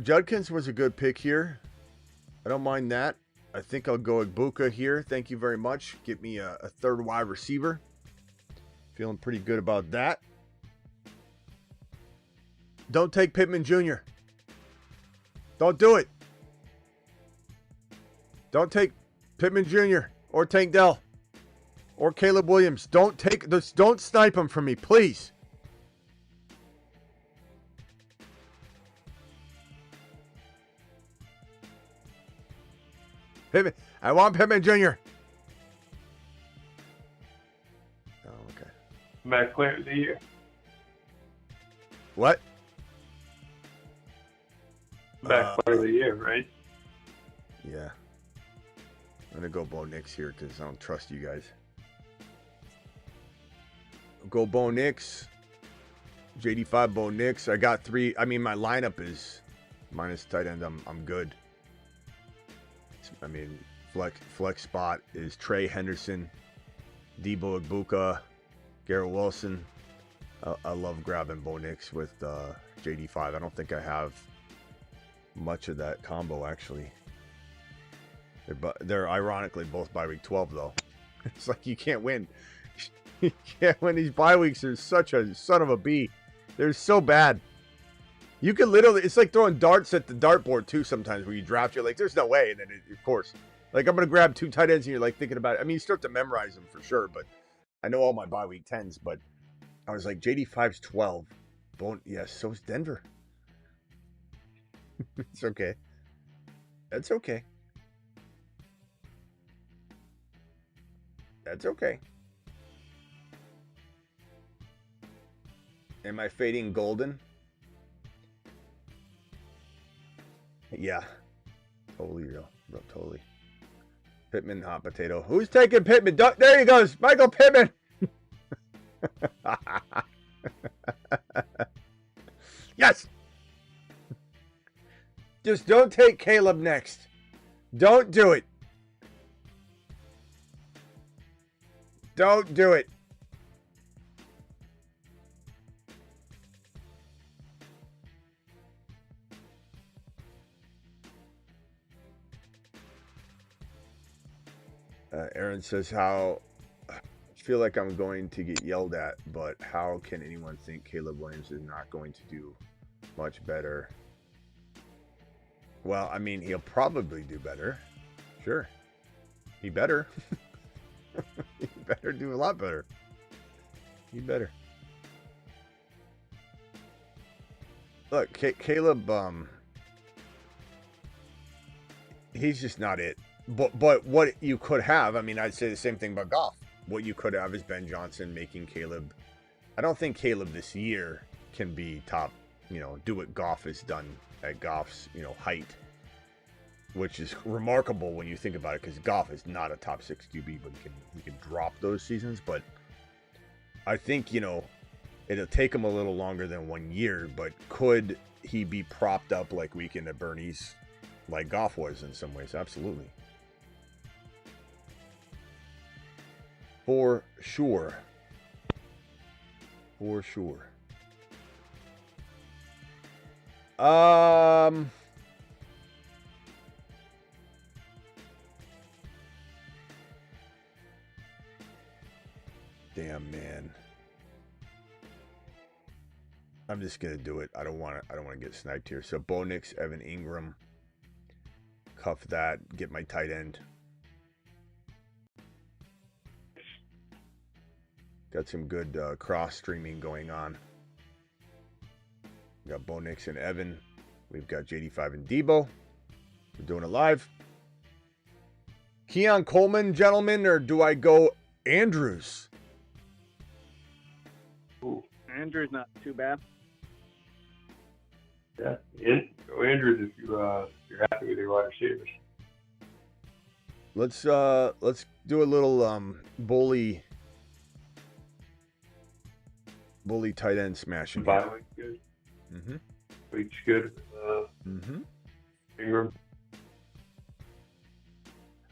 Judkins was a good pick here. I don't mind that. I think I'll go Ibuka here. Thank you very much. Get me a third wide receiver. Feeling pretty good about that. Don't take Pittman Jr. Don't do it. Don't take Pittman Jr. or Tank Dell or Caleb Williams. Don't snipe them from me, please. Pittman. I want Pittman Jr. Oh, okay. Matt Player of the Year. What? Matt Player of the Year, right? Yeah. I'm going to go Bo Nix here because I don't trust you guys. Go Bo Nix. JD5 Bo Nix. I got 3. I mean, my lineup is minus tight end. I'm good. I mean, flex spot is Trey Henderson, Debo Ibuka, Garrett Wilson. I love grabbing Bo Nix with JD5. I don't think I have much of that combo, actually. They're ironically both bye week 12, though. It's like you can't win. You can't win. These bye weeks are such a son of a bee. They're so bad. You can literally, it's like throwing darts at the dartboard, too, sometimes where you draft, you're like, there's no way. And then, of course, like, I'm going to grab 2 tight ends, and you're like thinking about it. I mean, you start to memorize them for sure, but I know all my bye week 10s, but I was like, JD5's 12. Yes, so is Denver. It's okay. That's okay. That's okay. Am I fading Golden? Yeah. Totally real. No, totally. Pittman, hot potato. Who's taking Pittman? There he goes. Michael Pittman. Yes. Just don't take Caleb next. Don't do it. Don't do it. Aaron says, how I feel like I'm going to get yelled at, but how can anyone think Caleb Williams is not going to do much better? Well, I mean, he'll probably do better. Sure. He better. He better do a lot better. He better. Look, Caleb, he's just not it. But what you could have, I mean, I'd say the same thing about Goff. What you could have is Ben Johnson making Caleb. I don't think Caleb this year can be top, do what Goff has done at Goff's, height, which is remarkable when you think about it, because Goff is not a top 6 QB, but he can drop those seasons. But I think, it'll take him a little longer than 1 year, but could he be propped up like Weekend at Bernie's, like Goff was in some ways? Absolutely. For sure. For sure. Damn, man. I'm just gonna do it. I don't want to get sniped here. So Bo Nix, Evan Ingram, cuff that. Get my tight end. Got some good cross streaming going on. We got Bo Nix and Evan. We've got JD5 and Debo. We're doing it live. Keon Coleman, gentlemen, or do I go Andrews? Ooh, Andrews not too bad. Yeah, go Andrews if you're happy with your wide receivers. Let's do a little bully tight end smashing. Bye week good. Mm-hmm. Week's good. Ingram.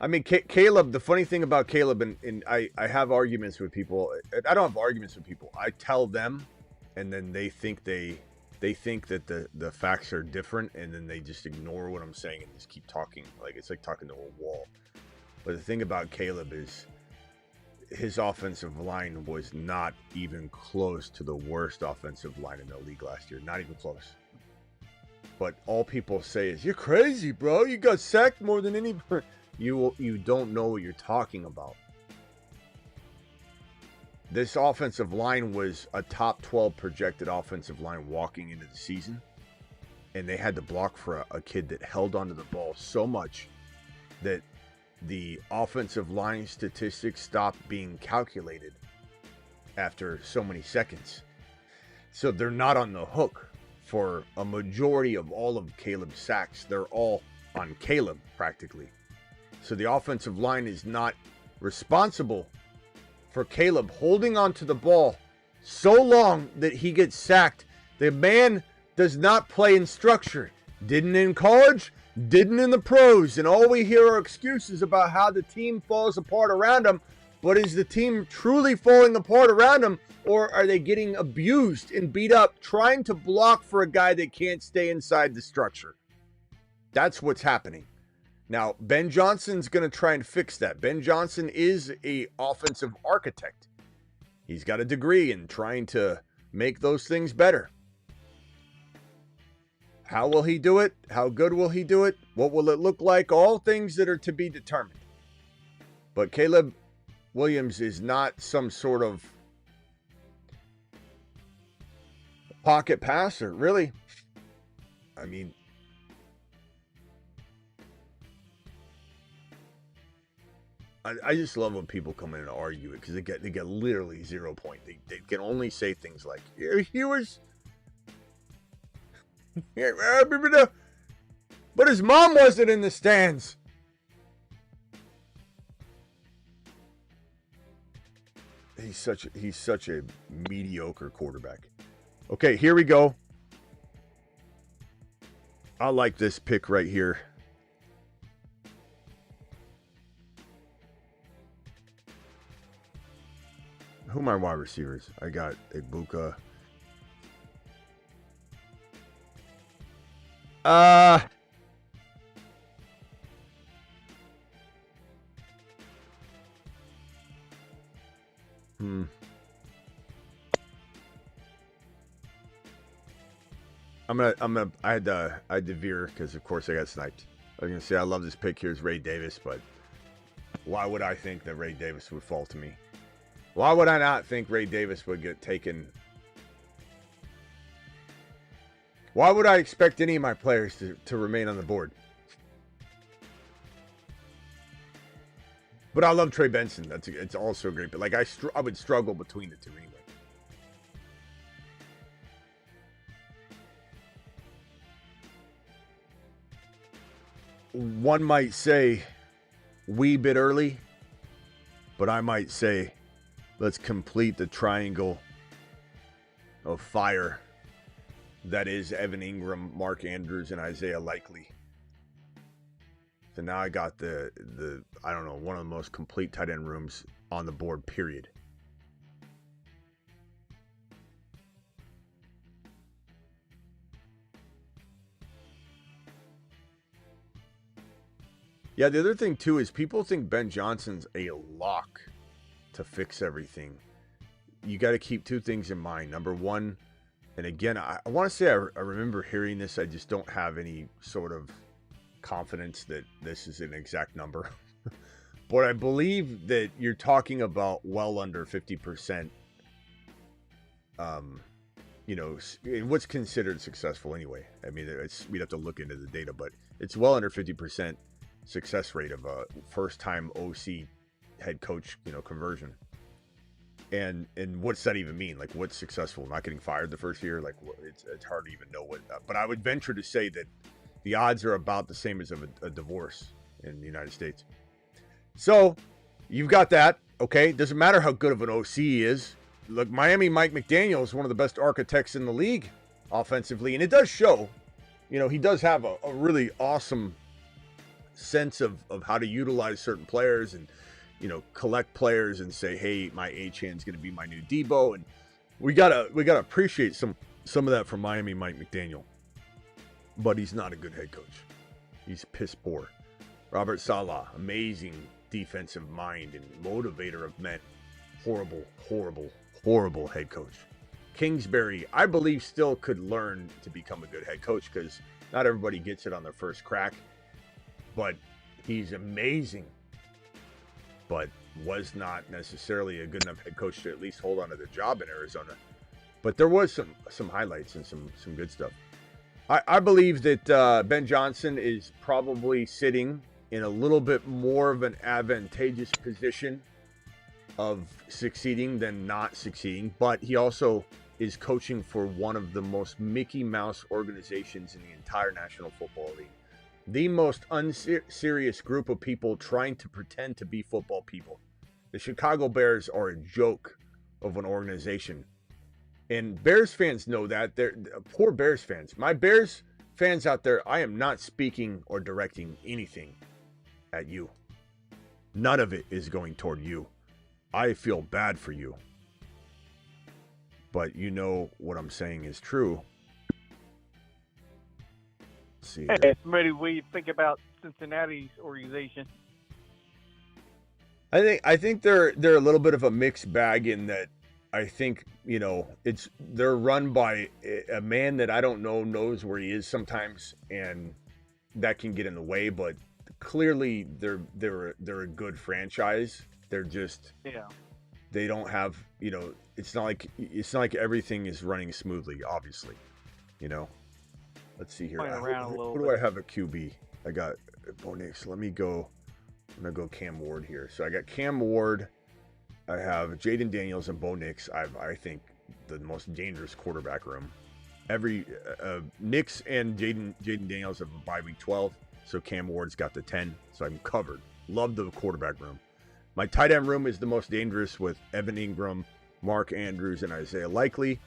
I mean, Caleb, the funny thing about Caleb, and I have arguments with people. I don't have arguments with people. I tell them, and then they think that the facts are different, and then they just ignore what I'm saying and just keep talking. Like, it's like talking to a wall. But the thing about Caleb is his offensive line was not even close to the worst offensive line in the league last year. Not even close. But all people say is, you're crazy, bro. You got sacked more than anybody. You don't know what you're talking about. This offensive line was a top 12 projected offensive line walking into the season. And they had to block for a kid that held onto the ball so much that the offensive line statistics stopped being calculated after so many seconds. So they're not on the hook for a majority of all of Caleb's sacks. They're all on Caleb, practically. So the offensive line is not responsible for Caleb holding onto the ball so long that he gets sacked. The man does not play in structure. Didn't in college, didn't in the pros. And all we hear are excuses about how the team falls apart around him. But is the team truly falling apart around him, or are they getting abused and beat up trying to block for a guy that can't stay inside the structure? That's what's happening. Now, Ben Johnson's going to try and fix that. Ben Johnson is an offensive architect. He's got a degree in trying to make those things better. How will he do it? How good will he do it? What will it look like? All things that are to be determined. But Caleb Williams is not some sort of pocket passer, really. I mean, I just love when people come in and argue it because they get literally 0 point. They can only say things like, he was, but his mom wasn't in the stands. He's such a mediocre quarterback. Okay, here we go. I like this pick right here. Who are my wide receivers? I got Ibuka. I had to veer because of course I got sniped. I was gonna say I love this pick. Here's Ray Davis, but why would I think that Ray Davis would fall to me? Why would I not think Ray Davis would get taken? Why would I expect any of my players to remain on the board? But I love Trey Benson. It's also great. But like I would struggle between the two anyway. One might say wee bit early, but I might say let's complete the triangle of fire that is Evan Ingram, Mark Andrews, and Isaiah Likely. So now I got the I don't know, one of the most complete tight end rooms on the board, period. Yeah, the other thing too is people think Ben Johnson's a lock to fix everything. You got to keep two things in mind. Number one, and again, I want to say I remember hearing this. I just don't have any sort of confidence that this is an exact number. But I believe that you're talking about well under 50%. You know, what's considered successful anyway. I mean, we'd have to look into the data, but it's well under 50% success rate of a first-time OC head coach, conversion. And what's that even mean? Like, what's successful? Not getting fired the first year? Like, it's hard to even know what. But I would venture to say that the odds are about the same as of a divorce in the United States. So you've got that. Okay, doesn't matter how good of an OC he is. Look, Miami Mike McDaniel is one of the best architects in the league offensively, and it does show. He does have a really awesome sense of how to utilize certain players and collect players and say, hey, my H-hand's going to be my new Debo, and we gotta appreciate some of that from Miami Mike McDaniel. But he's not a good head coach. He's piss poor. Robert Saleh, amazing defensive mind and motivator of men. Horrible, horrible, horrible head coach. Kingsbury, I believe, still could learn to become a good head coach because not everybody gets it on their first crack. But he's amazing, but was not necessarily a good enough head coach to at least hold on to the job in Arizona. But there was some highlights and some good stuff. I believe that Ben Johnson is probably sitting in a little bit more of an advantageous position of succeeding than not succeeding, but he also is coaching for one of the most Mickey Mouse organizations in the entire National Football League. The most unserious group of people trying to pretend to be football people. The Chicago Bears are a joke of an organization. And Bears fans know that. They're poor Bears fans. My Bears fans out there, I am not speaking or directing anything at you. None of it is going toward you. I feel bad for you. But you know what I'm saying is true. Let's see. Hey, Smitty, what do you think about Cincinnati's organization? I think they're a little bit of a mixed bag in that I think, you know, they're run by a man that I don't know knows where he is sometimes, and that can get in the way, but clearly they're a good franchise. They're just they don't have, you know, it's not like everything is running smoothly, obviously. You know. Let's see here. Who do I have a QB? I got Bo Nix. Let me go. I'm gonna go Cam Ward here. So I got Cam Ward. I have Jaden Daniels and Bo Nix. I think the most dangerous quarterback room. Every Nix and Jaden Daniels have a bye week 12. So Cam Ward's got the 10. So I'm covered. Love the quarterback room. My tight end room is the most dangerous with Evan Ingram, Mark Andrews, and Isaiah Likely.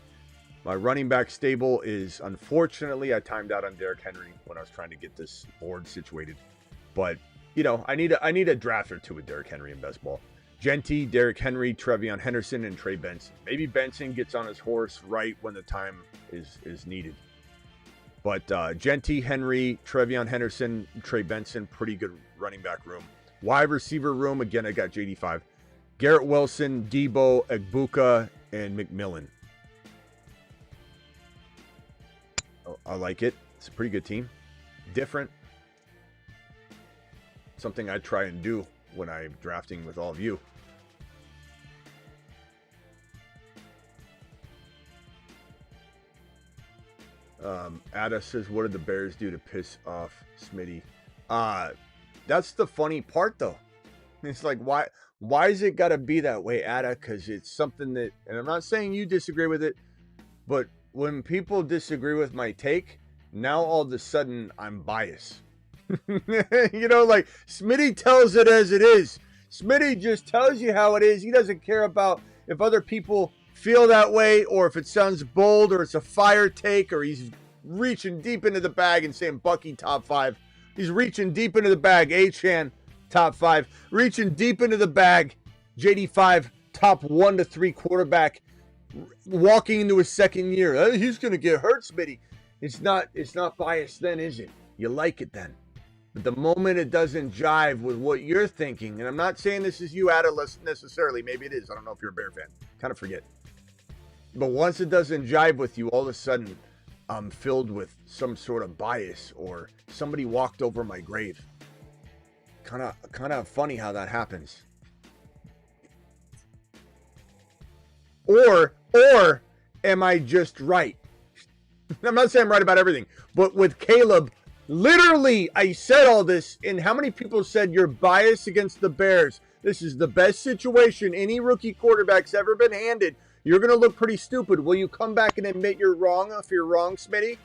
My running back stable is, unfortunately, I timed out on Derrick Henry when I was trying to get this board situated. But, you know, I need a draft or two with Derrick Henry in best ball. Genty, Derrick Henry, Trevion Henderson, and Trey Benson. Maybe Benson gets on his horse right when the time is needed. But Genty, Henry, Trevion Henderson, Trey Benson, pretty good running back room. Wide receiver room, again, I got JD5. Garrett Wilson, Debo, Egbuka, and McMillan. I like it. It's a pretty good team. Different. Something I try and do when I'm drafting with all of you. Ada says, what did the Bears do to piss off Smitty? That's the funny part, though. It's like, why is it got to be that way, Ada? Because it's something that, and I'm not saying you disagree with it, but when people disagree with my take, now all of a sudden I'm biased. You know, like Smitty tells it as it is. Smitty just tells you how it is. He doesn't care about if other people feel that way or if it sounds bold or it's a fire take or he's reaching deep into the bag and saying Bucky top 5. He's reaching deep into the bag. A-Chan top 5. Reaching deep into the bag. JD5 top 1 to 3 quarterback. Walking into his second year. He's going to get hurt, Smitty. It's not biased then, is it? You like it then. But the moment it doesn't jive with what you're thinking, and I'm not saying this is you, Atlas, necessarily. Maybe it is. I don't know if you're a Bear fan. Kind of forget. But once it doesn't jive with you, all of a sudden, I'm filled with some sort of bias or somebody walked over my grave. Kind of funny how that happens. Or am I just right? I'm not saying I'm right about everything, but with Caleb, literally, I said all this, and how many people said you're biased against the Bears? This is the best situation any rookie quarterback's ever been handed. You're going to look pretty stupid. Will you come back and admit you're wrong if you're wrong, Smitty?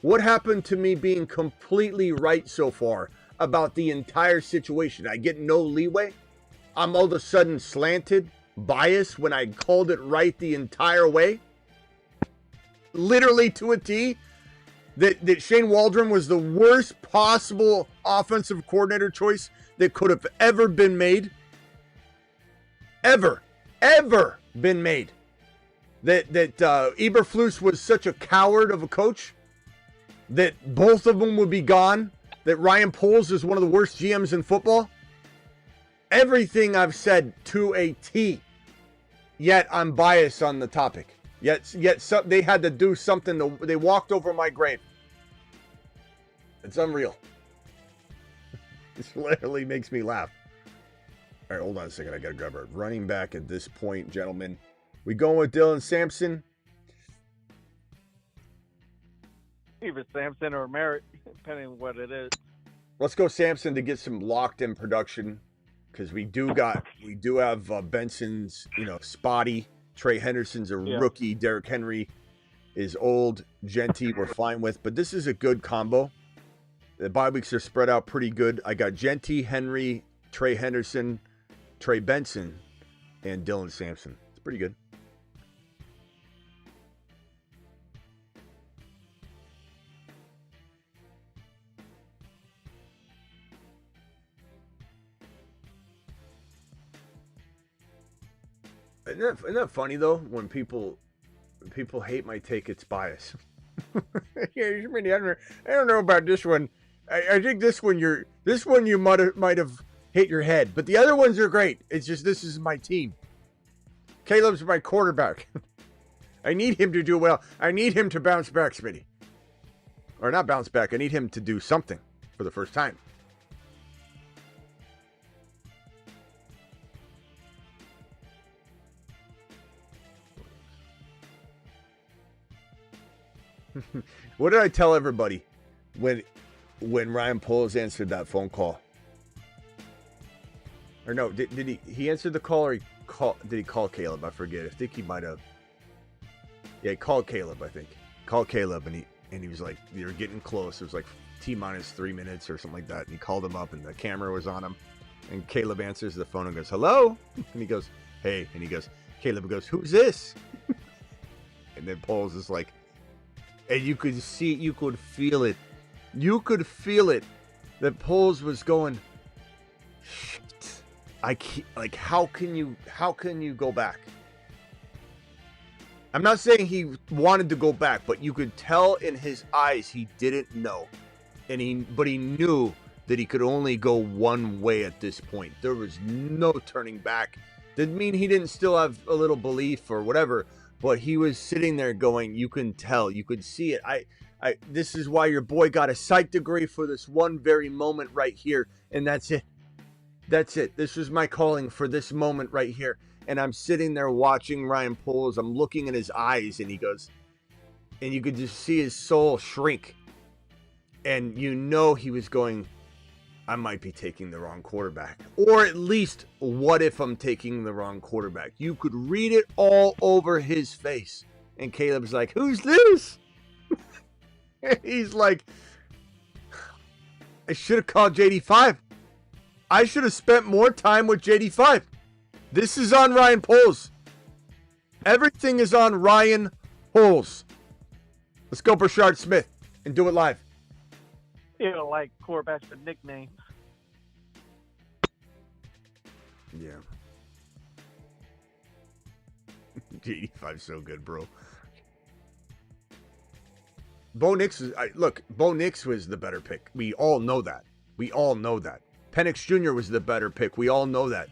What happened to me being completely right so far about the entire situation? I get no leeway? I'm all of a sudden slanted, biased when I called it right the entire way? Literally to a T? That Shane Waldron was the worst possible offensive coordinator choice that could have ever been made? Ever been made? That Eberflus was such a coward of a coach that both of them would be gone? That Ryan Poles is one of the worst GMs in football? Everything I've said to a T. Yet I'm biased on the topic. Yet they had to do something. They walked over my grave. It's unreal. This literally makes me laugh. All right, hold on a second. I got to grab a running back at this point, gentlemen. We going with Dylan Sampson? Either Sampson or Merritt, depending on what it is. Let's go Sampson to get some locked-in production, because we do have Benson's, spotty. Trey Henderson's a rookie. Derrick Henry is old. Genty we're fine with, but this is a good combo. The bye weeks are spread out pretty good. I got Genty, Henry, Trey Henderson, Trey Benson, and Dylan Sampson. It's pretty good. Isn't that funny though? When people hate my take, it's bias. Yeah, I don't know about this one. I think this one you might have hit your head, but the other ones are great. It's just this is my team. Caleb's my quarterback. I need him to do well. I need him to bounce back, Smitty. Or not bounce back. I need him to do something for the first time. What did I tell everybody when Ryan Poles answered that phone call? Or no, did he answer the call, or did he call Caleb? I forget. I think he might have. Yeah, he called Caleb, I think. Called Caleb, and he was like, they were getting close. It was like T-minus 3 minutes or something like that. And he called him up, and the camera was on him. And Caleb answers the phone and goes, hello? And he goes, hey. And he goes, Caleb goes, who's this? And then Poles is like, and you could feel it. You could feel it. That Poles was going, shit. I can't, like, how can you go back? I'm not saying he wanted to go back, but you could tell in his eyes he didn't know. But he knew that he could only go one way at this point. There was no turning back. Didn't mean he didn't still have a little belief or whatever, but he was sitting there going, you can tell, you could see it. This is why your boy got a psych degree, for this one very moment right here, and that's it. That's it. This was my calling for this moment right here. And I'm sitting there watching Ryan Poles. I'm looking in his eyes, and he goes, and you could just see his soul shrink. And you know he was going, I might be taking the wrong quarterback. Or at least, what if I'm taking the wrong quarterback? You could read it all over his face. And Caleb's like, who's this? He's like, I should have called JD5. I should have spent more time with JD5. This is on Ryan Poles. Everything is on Ryan Poles. Let's go, Brashard Smith, and do it live. You know, like quarterbacks with nicknames. Yeah. JD5's so good, bro. Bo Nix was the better pick. We all know that. Penix Jr. was the better pick. We all know that.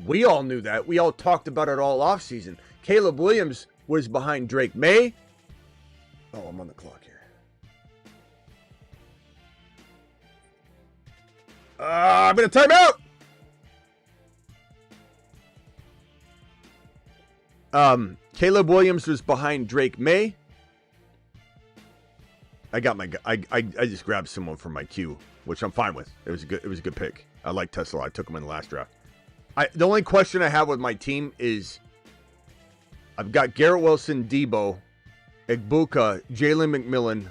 We all knew that. We all talked about it all offseason. Caleb Williams was behind Drake May. Oh, I'm on the clock here. I'm going to time out. Caleb Williams was behind Drake May. I just grabbed someone from my queue, which I'm fine with. It was a good pick. I like Tesla. I took him in the last draft. The only question I have with my team is I've got Garrett Wilson, Debo, Egbuka, Jalen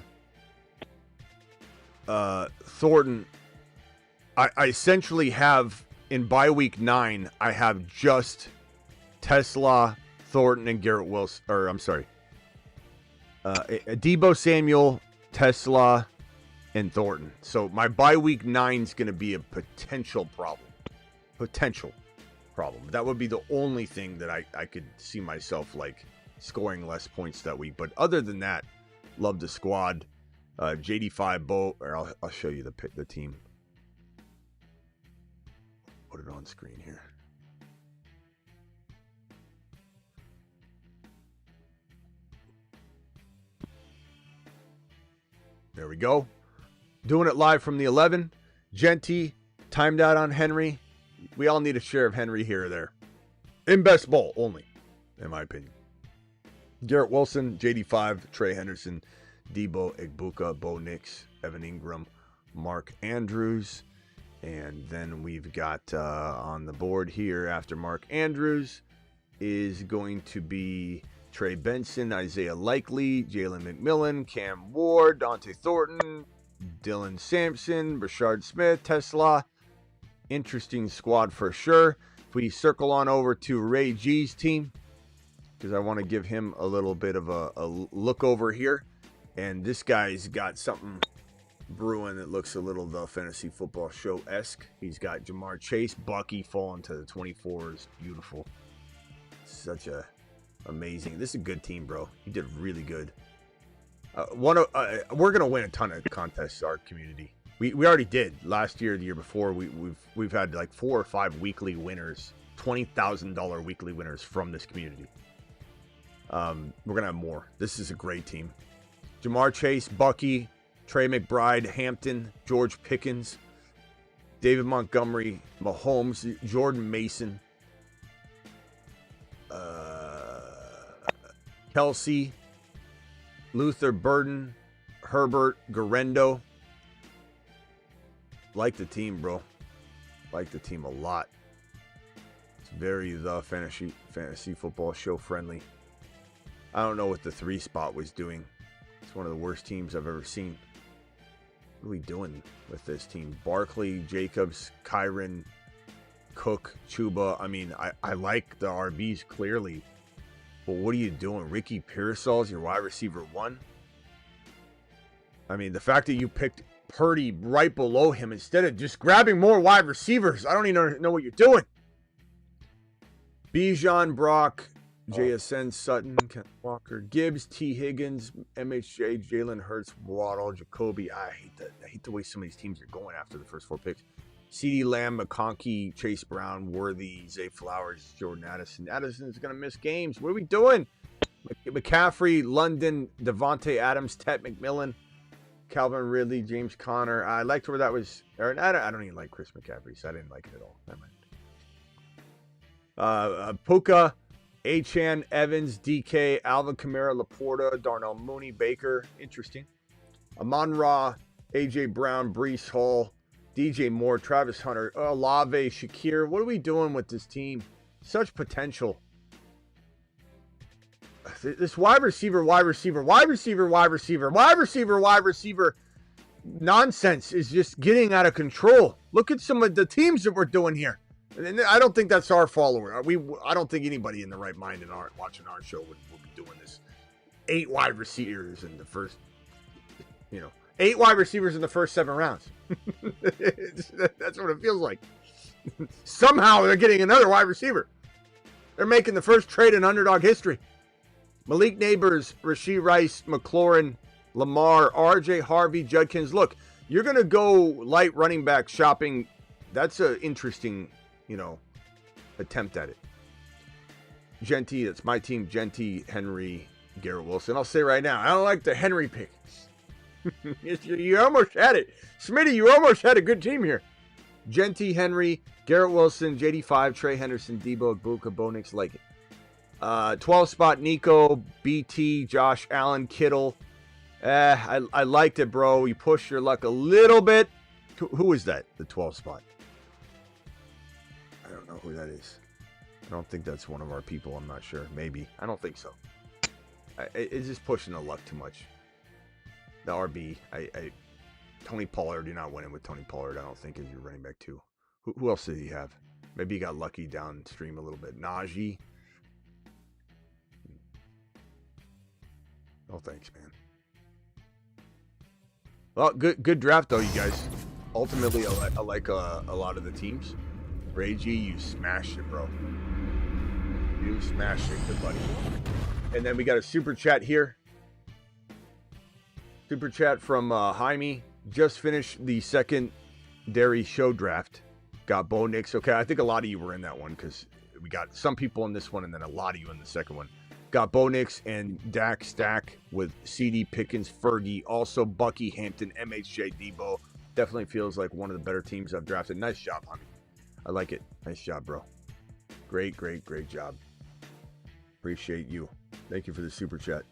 McMillan, Thornton. I essentially have, in bye week 9, I have just Tesla, Thornton, and Garrett Wilson. Or, I'm sorry. Debo Samuel, Tesla, and Thornton. So my bye week 9 is going to be a potential problem. That would be the only thing that I could see myself like scoring less points that week. But other than that, love the squad. JD5 Bo, or I'll show you the team. Put it on screen here. There we go. Doing it live from the 11. Genty timed out on Henry. We all need a share of Henry here or there. In best ball only, in my opinion. Garrett Wilson, JD5, Trey Henderson, Debo, Egbuka, Bo Nix, Evan Ingram, Mark Andrews. And then we've got on the board here after Mark Andrews is going to be Trey Benson, Isaiah Likely, Jalen McMillan, Cam Ward, Dante Thornton, Dylan Sampson, Brashard Smith, Tesla. Interesting squad for sure. If we circle on over to Ray G's team, because I want to give him a little bit of a look over here. And this guy's got something brewing that looks a little the fantasy football show-esque. He's got Jamar Chase, Bucky falling to the 24s. Beautiful. such a amazing. This is a good team, bro. You did really good. We're gonna win a ton of contests. Our community. We already did last year, the year before. We've had like 4 or 5 weekly winners, $20,000 weekly winners from this community. We're gonna have more. This is a great team. Jamar Chase, Bucky, Trey McBride, Hampton, George Pickens, David Montgomery, Mahomes, Jordan Mason, Kelsey, Luther Burden, Herbert, Garendo. Like the team, bro. Like the team a lot. It's very the fantasy football show friendly. I don't know what the 3 spot was doing. It's one of the worst teams I've ever seen. What are we doing with this team? Barkley, Jacobs, Kyron, Cook, Chuba. I mean, I like the RBs clearly. But what are you doing? Ricky Pearsall's your wide receiver 1? I mean, the fact that you picked Purdy right below him instead of just grabbing more wide receivers. I don't even know what you're doing. Bijan, Brock, JSN, Sutton, Kent Walker, Gibbs, T. Higgins, MHJ, Jalen Hurts, Waddle, Jacoby. I hate the way some of these teams are going after the first 4 picks. CeeDee Lamb, McConkey, Chase Brown, Worthy, Zay Flowers, Jordan Addison. Addison's going to miss games. What are we doing? McCaffrey, London, Devontae Adams, Ted McMillan, Calvin Ridley, James Conner. I liked where that was. I don't even like Chris McCaffrey, so I didn't like it at all. Never mind. Puka, Achan, Evans, DK, Alvin Kamara, Laporta, Darnell Mooney, Baker. Interesting. Amon-Ra, AJ Brown, Breece Hall, DJ Moore, Travis Hunter, Olave, Shakir. What are we doing with this team? Such potential. This wide receiver nonsense is just getting out of control. Look at some of the teams that we're doing here. And I don't think that's our follower. I don't think anybody in the right mind watching our show would be doing this. 8 wide receivers in the first, 8 wide receivers in the first 7 rounds. That's what it feels like. Somehow they're getting another wide receiver. They're making the first trade in Underdog history. Malik Neighbors, Rashee Rice, McLaurin, Lamar, RJ Harvey, Judkins. Look, you're going to go light running back shopping. That's an interesting, attempt at it. Genty, that's my team. Genty, Henry, Garrett Wilson. I'll say right now, I don't like the Henry pick. You almost had it. Smitty, you almost had a good team here. Genty, Henry, Garrett Wilson, JD5, Trey Henderson, Debo, Buka, Bo Nix, like it. 12 spot, Nico, BT, Josh Allen, Kittle. I liked it, bro. You pushed your luck a little bit. Who is that, the 12 spot? I don't know who that is. I don't think that's one of our people. I'm not sure. Maybe. I don't think so. It's just pushing the luck too much. The RB. Tony Pollard, you're not winning with Tony Pollard, I don't think, as your running back too. Who else did he have? Maybe he got lucky downstream a little bit. Najee. Oh, thanks, man. Well, good draft, though, you guys. Ultimately, I like a lot of the teams. Ray G, you smashed it, bro. You smashed it, good buddy. And then we got a super chat here. Super chat from Jaime. Just finished the secondary show draft. Got Bo Nix. Okay, I think a lot of you were in that one because we got some people in this one and then a lot of you in the second one. Got Bo Nix and Dak stack with CD, Pickens, Fergie, also Bucky, Hampton, MHJ, Debo. Definitely feels like one of the better teams I've drafted. Nice job, honey. I like it. Nice job, bro. Great job. Appreciate you. Thank you for the super chat.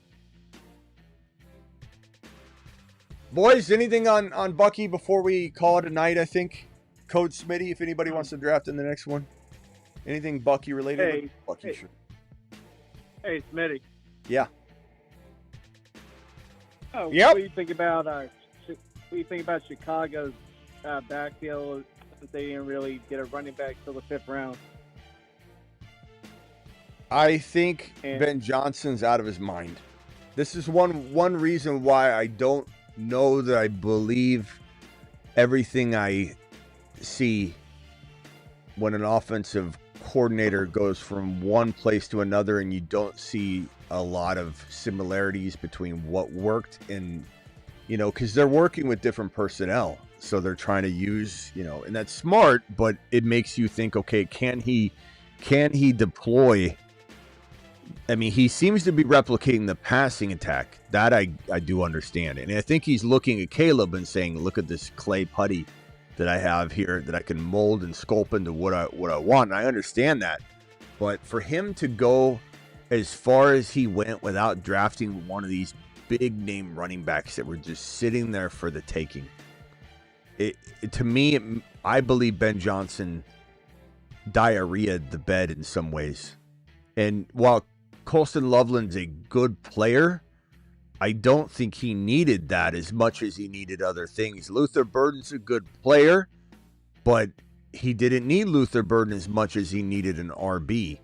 Boys, anything on Bucky before we call it a night, I think? Code Smitty, if anybody wants to draft in the next one. Anything Bucky related? Bucky, sure. Hey, Smitty. Yeah. Oh, yep. What do you think about Chicago's backfield since they didn't really get a running back till the 5th round? I think Ben Johnson's out of his mind. This is one reason why I don't know that I believe everything I see when an offensive coordinator goes from one place to another and you don't see a lot of similarities between what worked and, because they're working with different personnel. So they're trying to use, and that's smart, but it makes you think, okay, can he deploy? I mean, he seems to be replicating the passing attack. That I do understand. And I think he's looking at Caleb and saying, look at this clay putty that I have here that I can mold and sculpt into what I want. And I understand that. But for him to go as far as he went without drafting one of these big name running backs that were just sitting there for the taking, to me, I believe Ben Johnson diarrheaed the bed in some ways. And while Colston Loveland's a good player, I don't think he needed that as much as he needed other things. Luther Burden's a good player, but he didn't need Luther Burden as much as he needed an RB.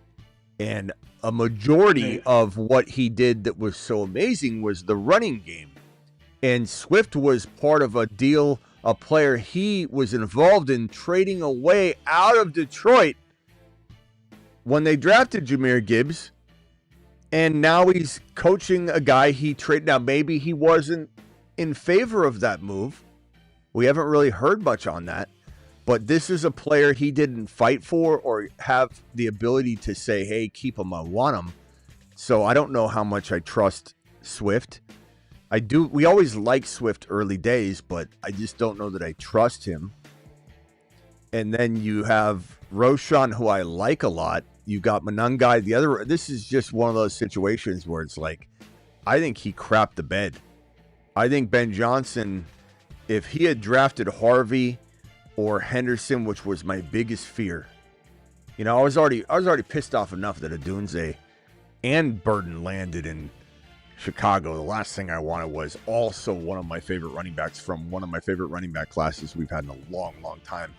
And a majority of what he did that was so amazing was the running game. And Swift was part of a deal, a player he was involved in trading away out of Detroit when they drafted Jahmyr Gibbs. And now he's coaching a guy he traded. Now, maybe he wasn't in favor of that move. We haven't really heard much on that. But this is a player he didn't fight for or have the ability to say, hey, keep him, I want him. So I don't know how much I trust Swift. I do. We always liked Swift early days, but I just don't know that I trust him. And then you have Roshan, who I like a lot. You got Manungai, the other. This is just one of those situations where it's like, I think he crapped the bed. I think Ben Johnson, if he had drafted Harvey or Henderson, which was my biggest fear, I was already pissed off enough that Odunze and Burden landed in Chicago. The last thing I wanted was also one of my favorite running backs from one of my favorite running back classes we've had in a long, long time.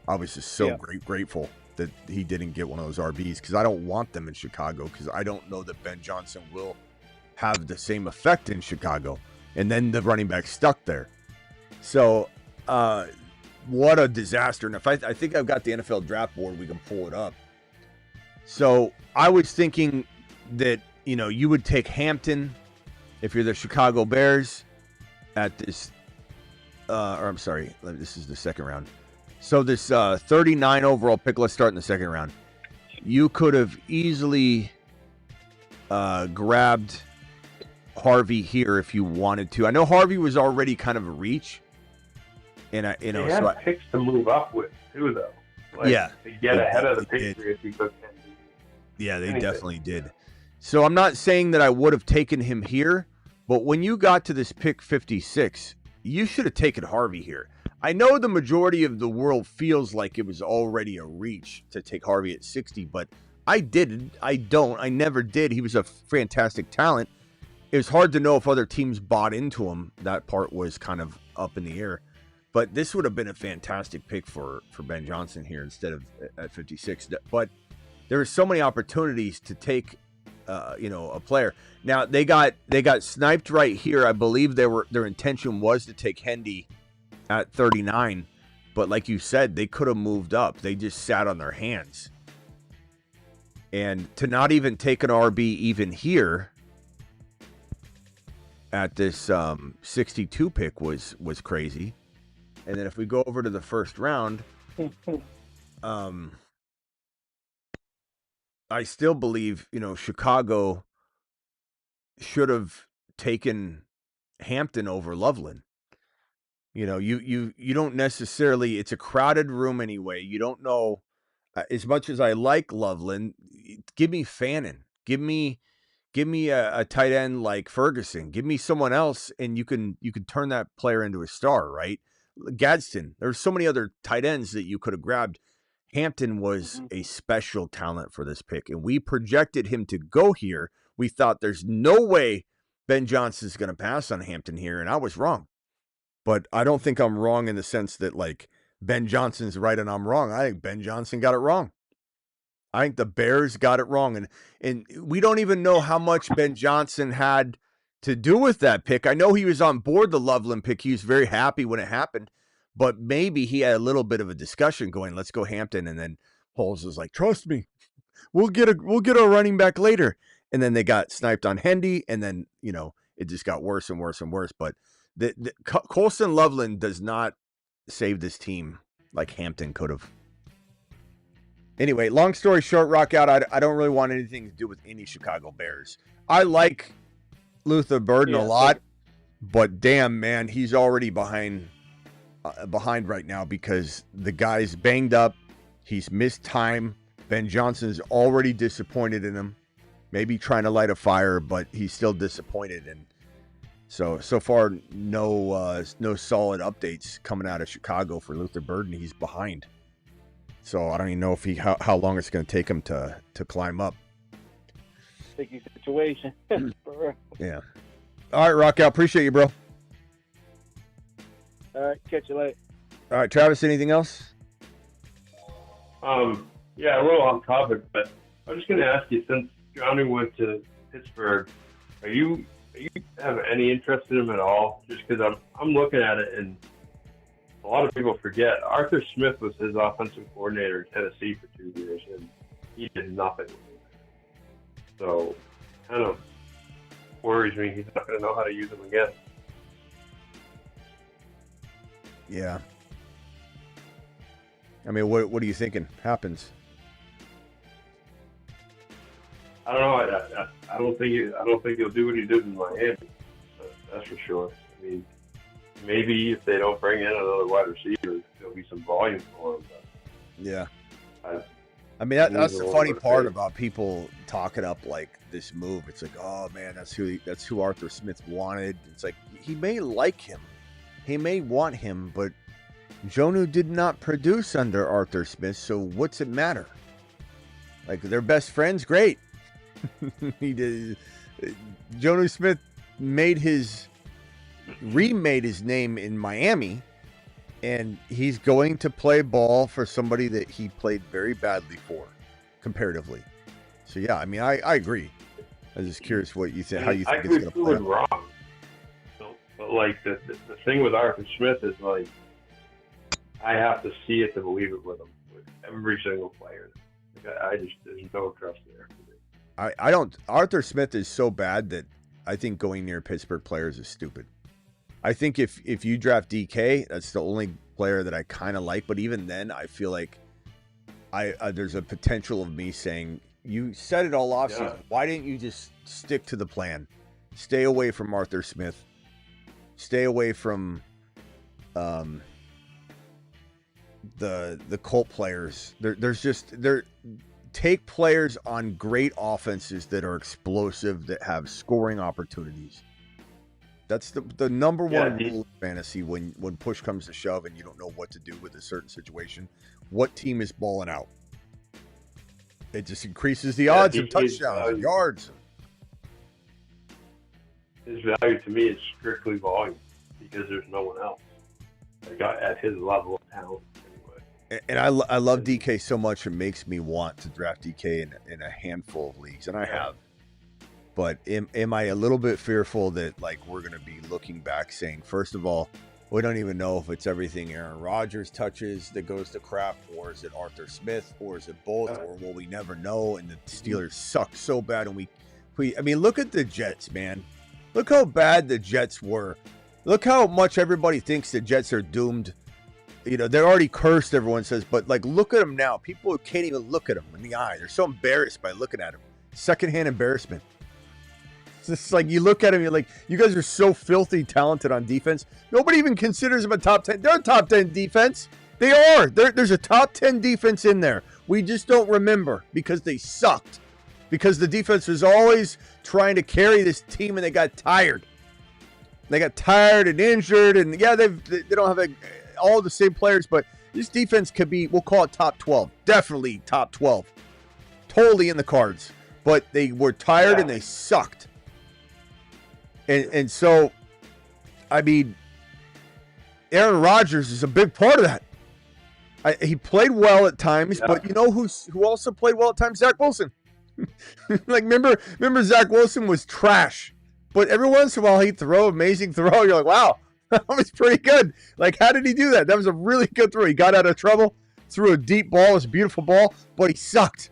I was just so grateful that he didn't get one of those RBs because I don't want them in Chicago because I don't know that Ben Johnson will have the same effect in Chicago. And then the running back stuck there. So what a disaster. And if I think I've got the NFL draft board, we can pull it up. So I was thinking that, you would take Hampton if you're the Chicago Bears at this, this is the second round. So this 39 overall pick, let's start in the second round. You could have easily grabbed Harvey here if you wanted to. I know Harvey was already kind of a reach. And they had picks to move up with too, though. To get ahead of the Patriots, we took him. Yeah, they definitely did. So I'm not saying that I would have taken him here, but when you got to this pick 56, you should have taken Harvey here. I know the majority of the world feels like it was already a reach to take Harvey at 60, but I didn't. I never did. He was a fantastic talent. It was hard to know if other teams bought into him. That part was kind of up in the air. But this would have been a fantastic pick for Ben Johnson here instead of at 56. But there were so many opportunities to take, a player. Now they got sniped right here. I believe their intention was to take Hendy at 39, but like you said, they could have moved up. They just sat on their hands, and to not even take an RB even here at this 62 pick was crazy. And then if we go over to the first round, I still believe, Chicago should have taken Hampton over Loveland. You don't necessarily, it's a crowded room anyway. You don't know, as much as I like Loveland, give me Fannin. Give me a tight end like Ferguson. Give me someone else, and you can turn that player into a star, right? Gadsden. There's so many other tight ends that you could have grabbed. Hampton was a special talent for this pick, and we projected him to go here. We thought there's no way Ben Johnson's going to pass on Hampton here, and I was wrong. But I don't think I'm wrong in the sense that, like, Ben Johnson's right and I'm wrong. I think Ben Johnson got it wrong. I think the Bears got it wrong. And we don't even know how much Ben Johnson had to do with that pick. I know he was on board the Loveland pick. He was very happy when it happened. But maybe he had a little bit of a discussion going, let's go Hampton. And then Poles was like, trust me. We'll get a running back later. And then they got sniped on Hendy, and then, you know, it just got worse and worse and worse. But the Colston Loveland does not save this team like Hampton could have. Anyway, long story short, Rock Out, I don't really want anything to do with any Chicago Bears. I like Luther Burden a lot, but damn, man, he's already behind right now because the guy's banged up. He's missed time. Ben Johnson's already disappointed in him. Maybe trying to light a fire, but he's still disappointed. And so far, no solid updates coming out of Chicago for Luther Burden. He's behind. So I don't even know if how long it's going to take him to climb up. Sticky situation. Yeah. All right, Rock Out. Appreciate you, bro. All right, catch you later. All right, Travis. Anything else? Yeah, a little off topic, but I was just going to ask you, since Johnny went to Pittsburgh, are you have any interest in him at all? Just because I'm looking at it, and a lot of people forget Arthur Smith was his offensive coordinator in Tennessee for 2 years, and he did nothing with him. So, kind of worries me he's not going to know how to use him again. Yeah. I mean, what are you thinking happens? I don't know. I don't think he'll do what he did in Miami. That's for sure. I mean, maybe if they don't bring in another wide receiver, there'll be some volume for him. But yeah. I mean, that's the funny part about people talking up like this move. It's like, oh man, that's who Arthur Smith wanted. It's like he may like him, he may want him, but Jonnu did not produce under Arthur Smith, so what's it matter? Like, they're best friends, great. He did. Jonnu Smith remade his name in Miami, and he's going to play ball for somebody that he played very badly for, comparatively. So yeah, I mean, I agree. I'm just curious what you think, how you think it's going to play out. Wrong. But like the thing with Arthur Smith is like, I have to see it to believe it with him, with every single player. Like, there's no trust there. I don't. Arthur Smith is so bad that I think going near Pittsburgh players is stupid. I think if you draft DK, that's the only player that I kind of like. But even then, I feel like there's a potential of me saying, you said it all off season. Why didn't you just stick to the plan? Stay away from Arthur Smith. Stay away from the Colt players. Take players on great offenses that are explosive, that have scoring opportunities. That's the number one rule of fantasy when push comes to shove and you don't know what to do with a certain situation. What team is balling out? It just increases the odds of touchdowns and yards. His value to me is strictly volume because there's no one else at his level of talent. And I love DK so much, it makes me want to draft DK in a handful of leagues, and I have. But am I a little bit fearful that, like, we're going to be looking back saying, first of all, we don't even know if it's everything Aaron Rodgers touches that goes to crap, or is it Arthur Smith, or is it both, or will we never know? And the Steelers suck so bad, and I mean, look at the Jets, man. Look how bad the Jets were. Look how much everybody thinks the Jets are doomed. You know, they're already cursed, everyone says, but, like, look at them now. People can't even look at them in the eye. They're so embarrassed by looking at them. Secondhand embarrassment. It's just like, you look at them, you're like, you guys are so filthy talented on defense. Nobody even considers them a top 10. They're a top 10 defense. They are. There's a top 10 defense in there. We just don't remember because they sucked. Because the defense was always trying to carry this team, and they got tired. They got tired and injured, and, yeah, they don't have all the same players, but this defense could be, we'll call it top 12. Definitely top 12. Totally in the cards. But they were tired and they sucked. And so, I mean, Aaron Rodgers is a big part of that. He played well at times, but you know who also played well at times? Zach Wilson. Like, remember Zach Wilson was trash. But every once in a while he'd throw, amazing throw. You're like, wow. That was pretty good. Like, how did he do that? That was a really good throw. He got out of trouble, threw a deep ball. It was a beautiful ball, but he sucked.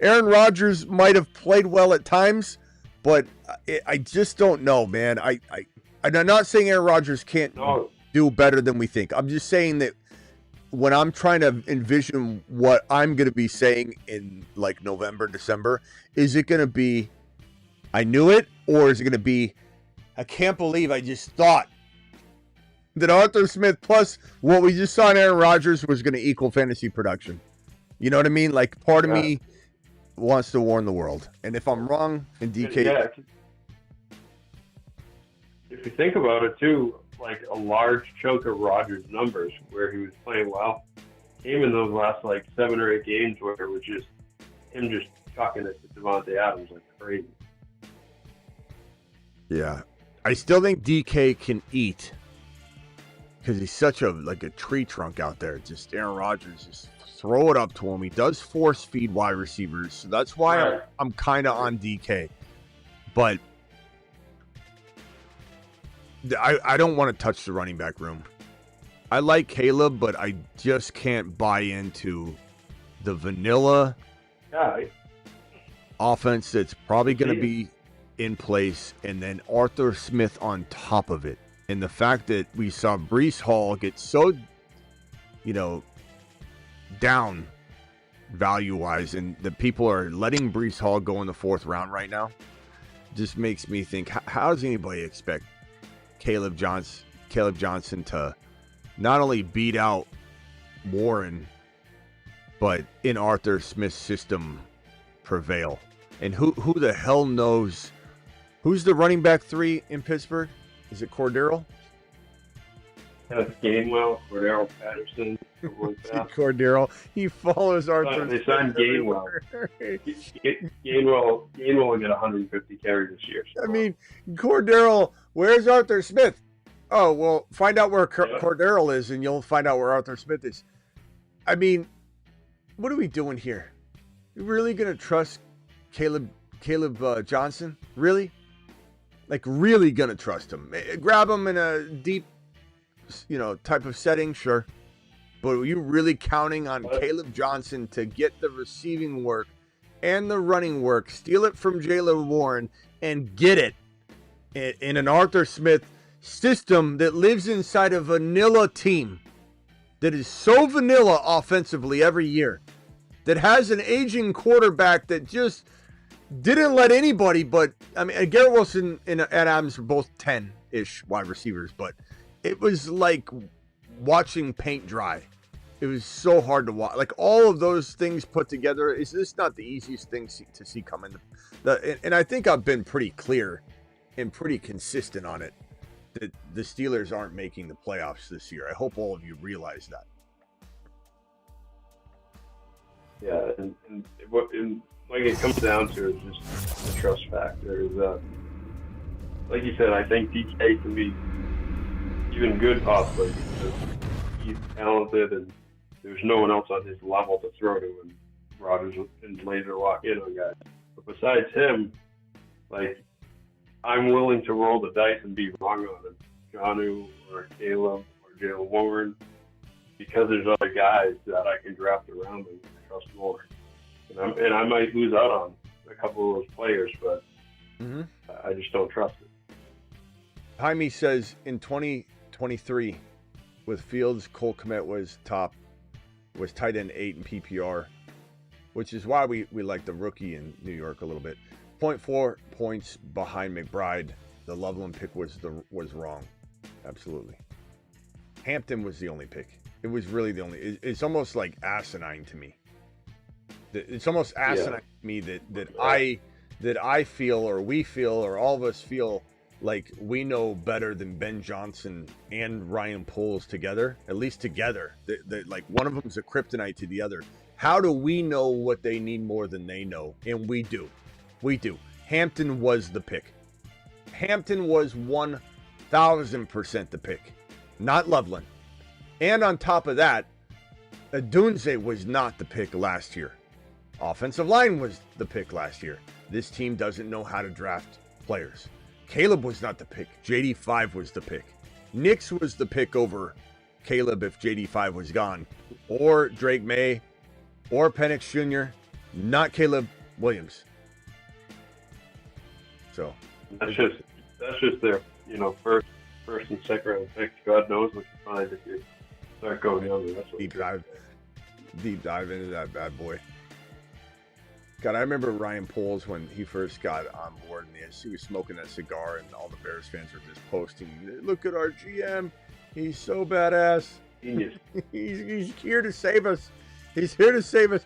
Aaron Rodgers might have played well at times, but I just don't know, man. I'm not saying Aaron Rodgers can't do better than we think. I'm just saying that when I'm trying to envision what I'm going to be saying in like November, December, is it going to be, I knew it, or is it going to be, I can't believe I just thought that Arthur Smith plus what we just saw in Aaron Rodgers was going to equal fantasy production. You know what I mean? Like, part of me wants to warn the world. And if I'm wrong, and DK... Yeah. If you think about it, too, like a large chunk of Rodgers' numbers where he was playing well came in those last, like, 7 or 8 games where it was just him just chucking it to Devontae Adams like crazy. Yeah. I still think DK can eat because he's such a tree trunk out there. Just Aaron Rodgers, just throw it up to him. He does force feed wide receivers, so that's why I'm kind of on DK. But I don't want to touch the running back room. I like Caleb, but I just can't buy into the vanilla offense that's probably going to be in place, and then Arthur Smith on top of it. And the fact that we saw Breece Hall get so, down value-wise, and the people are letting Breece Hall go in the 4th round right now, just makes me think, how does anybody expect Caleb Johnson to not only beat out Warren, but in Arthur Smith's system prevail? And who the hell knows? Who's the running back 3 in Pittsburgh? Is it Cordero? Gainwell, Cordero Patterson. Cordero. He follows Arthur. They signed Gainwell. Gainwell will get 150 carries this year. So. I mean, Cordero, where's Arthur Smith? Oh, well, find out where Cordero is, and you'll find out where Arthur Smith is. I mean, what are we doing here? You really going to trust Caleb Johnson? Really? Like, really going to trust him? Grab him in a deep, type of setting, sure. But are you really counting on Caleb Johnson to get the receiving work and the running work, steal it from Jaylen Warren, and get it in an Arthur Smith system that lives inside a vanilla team that is so vanilla offensively every year, that has an aging quarterback that just didn't let anybody but, Garrett Wilson and Adams were both 10-ish wide receivers, but it was like watching paint dry. It was so hard to watch. Like, all of those things put together, is this not the easiest thing to see coming? And I think I've been pretty clear and pretty consistent on it, that the Steelers aren't making the playoffs this year. I hope all of you realize that. Yeah, and like it comes down to is just the trust factor. Like you said, I think DK can be even good possibly because he's talented and there's no one else on his level to throw to, and Rodgers and laser lock in on guys. But besides him, like, I'm willing to roll the dice and be wrong on him, Jonnu or Caleb or Jaylen Warren, because there's other guys that I can draft around and trust more. And I might lose out on a couple of those players, but I just don't trust it. Jaime says in 2023, with Fields, Cole Kmet was tight end 8 in PPR, which is why we like the rookie in New York a little bit. 0.4 points behind McBride. The Loveland pick was wrong. Absolutely. Hampton was the only pick. It was really the only. It's almost like asinine to me. It's almost asinine to me that I feel, or we feel, or all of us feel like we know better than Ben Johnson and Ryan Poles together, at least together. Like, one of them's a kryptonite to the other. How do we know what they need more than they know? And we do. We do. Hampton was the pick. Hampton was 1,000% the pick, not Loveland. And on top of that, Adunze was not the pick last year. Offensive line was the pick last year. This team doesn't know how to draft players. Caleb was not the pick. JD5 was the pick. Nix was the pick over Caleb if JD5 was gone. Or Drake May. Or Penix Jr. not Caleb Williams. So that's just their, first and second round picks. God knows what you find if you start going down the rest of deep dive into that bad boy. God, I remember Ryan Poles when he first got on board, and he was smoking that cigar, and all the Bears fans were just posting, "Look at our GM, he's so badass. Genius. he's here to save us. He's here to save us."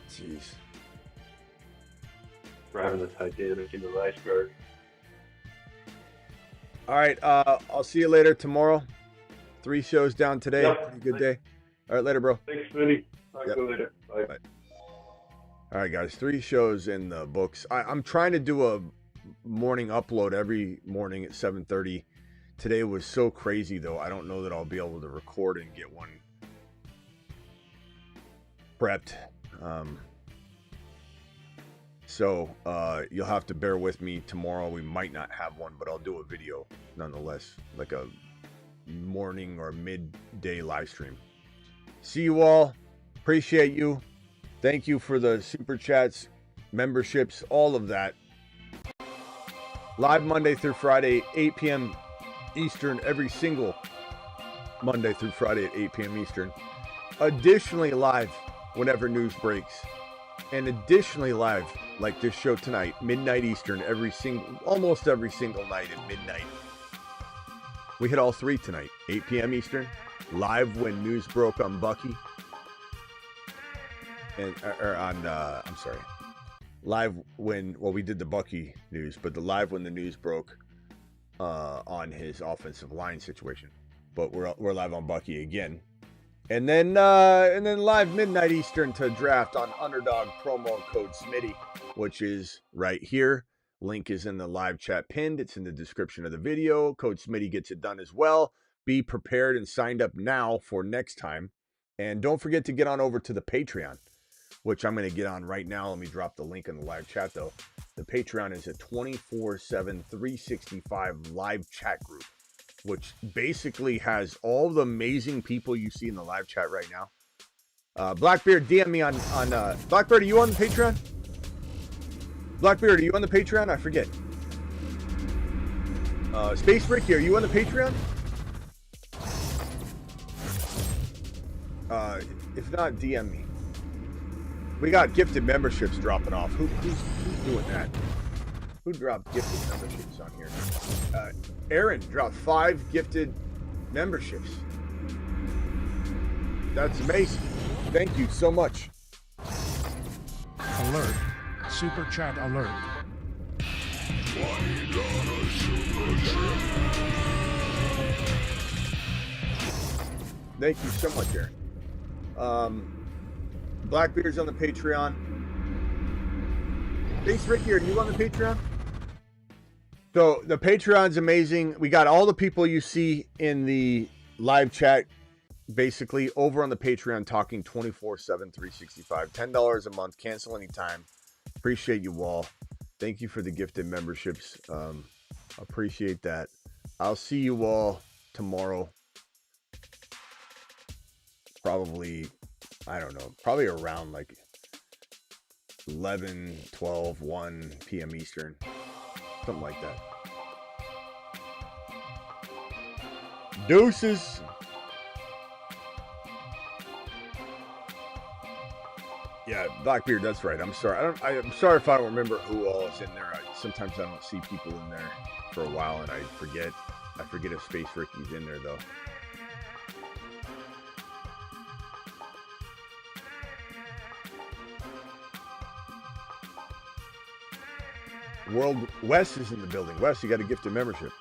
Jeez. Driving the Titanic into the iceberg. All right, I'll see you later tomorrow. 3 shows down today. Yep. Pretty good day. All right, later, bro. Thanks, Smitty. Talk to you later. Bye. Bye. All right, guys, 3 shows in the books. I'm trying to do a morning upload every morning at 7:30. Today was so crazy, though. I don't know that I'll be able to record and get one prepped. So you'll have to bear with me tomorrow. We might not have one, but I'll do a video nonetheless, like a morning or midday live stream. See you all. Appreciate you. Thank you for the super chats, memberships, all of that. Live Monday through Friday, 8 p.m. Eastern, every single Monday through Friday at 8 p.m. Eastern. Additionally live whenever news breaks. And additionally live, like this show tonight, midnight Eastern, almost every single night at midnight. We hit all 3 tonight, 8 p.m. Eastern, live when news broke on Bucky. And live when, we did the Bucky news, but the live when the news broke on his offensive line situation. But we're live on Bucky again. And then live midnight Eastern to draft on Underdog promo code Smitty, which is right here. Link is in the live chat pinned. It's in the description of the video. Code Smitty gets it done as well. Be prepared and signed up now for next time. And don't forget to get on over to the Patreon, which I'm going to get on right now. Let me drop the link in the live chat, though. The Patreon is a 24/7, 365 live chat group, which basically has all the amazing people you see in the live chat right now. Blackbeard, DM me on Blackbeard, are you on the Patreon? Blackbeard, are you on the Patreon? I forget. Space Ricky, are you on the Patreon? If not, DM me. We got gifted memberships dropping off. Who's doing that? Who dropped gifted memberships on here? Aaron dropped 5 gifted memberships. That's amazing. Thank you so much. Alert. Super chat alert. Thank you so much, Aaron. Blackbeard's on the Patreon. Thanks, Ricky. Are you on the Patreon? So the Patreon's amazing. We got all the people you see in the live chat basically over on the Patreon talking 24/7, 365. $10 a month. Cancel anytime. Appreciate you all. Thank you for the gifted memberships. Appreciate that. I'll see you all tomorrow. Probably, I don't know, probably around like 11, 12, 1 p.m. Eastern. Something like that. Deuces. Yeah, Blackbeard, that's right. I'm sorry. I'm sorry if I don't remember who all is in there. Sometimes I don't see people in there for a while, and I forget. I forget if Space Ricky's in there though. Wes is in the building. Wes, you got a gifted membership.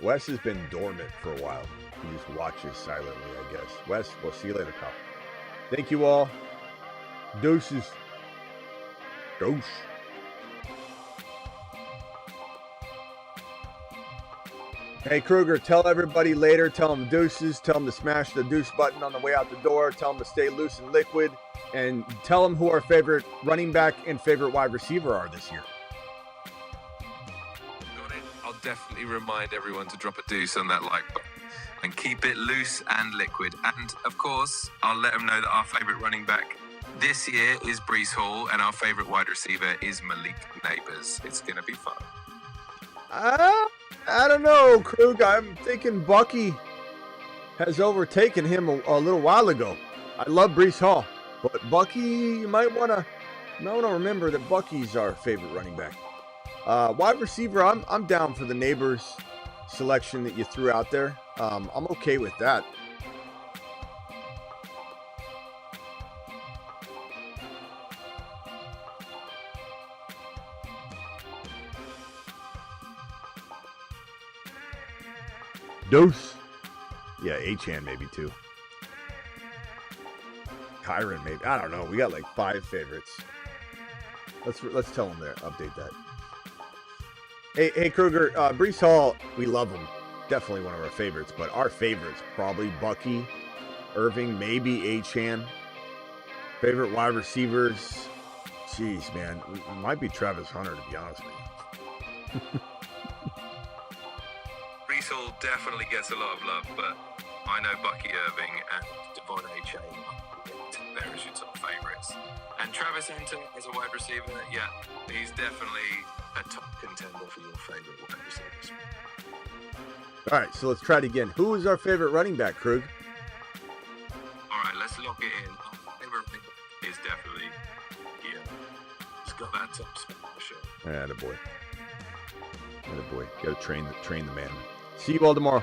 Wes has been dormant for a while. He just watches silently, I guess. Wes, we'll see you later, pal. Thank you all. Deuces. Deuce. Hey, Kruger, tell everybody later. Tell them deuces. Tell them to smash the deuce button on the way out the door. Tell them to stay loose and liquid. And tell them who our favorite running back and favorite wide receiver are this year. I'll definitely remind everyone to drop a deuce on that like button and keep it loose and liquid. And of course, I'll let them know that our favourite running back this year is Breece Hall, and our favorite wide receiver is Malik Neighbors. It's going to be fun. I don't know, Krug. I'm thinking Bucky has overtaken him a little while ago. I love Breece Hall, but Bucky, you might want to remember that Bucky's our favorite running back. Wide receiver, I'm down for the Neighbors selection that you threw out there. I'm okay with that. Dose. Yeah, Achane maybe too. Kyron maybe. I don't know. We got like 5 favorites. Let's tell them there. Update that. Hey Kruger. Breece Hall. We love him. Definitely one of our favorites. But our favorites probably Bucky Irving, maybe Achane. Favorite wide receivers. Jeez, man, it might be Travis Hunter to be honest with you. Breece Hall definitely gets a lot of love, but I know Bucky Irving and Devon Achane are your top favorites. And Travis Hunter as a wide receiver, yeah, he's definitely a top contender for your favorite wide receivers. All right, so let's try it again. Who is our favorite running back, Krug? All right, let's lock it in. Our favorite running back is definitely here. He's got that top spot for sure. Attaboy. Got to train the man. See you all tomorrow.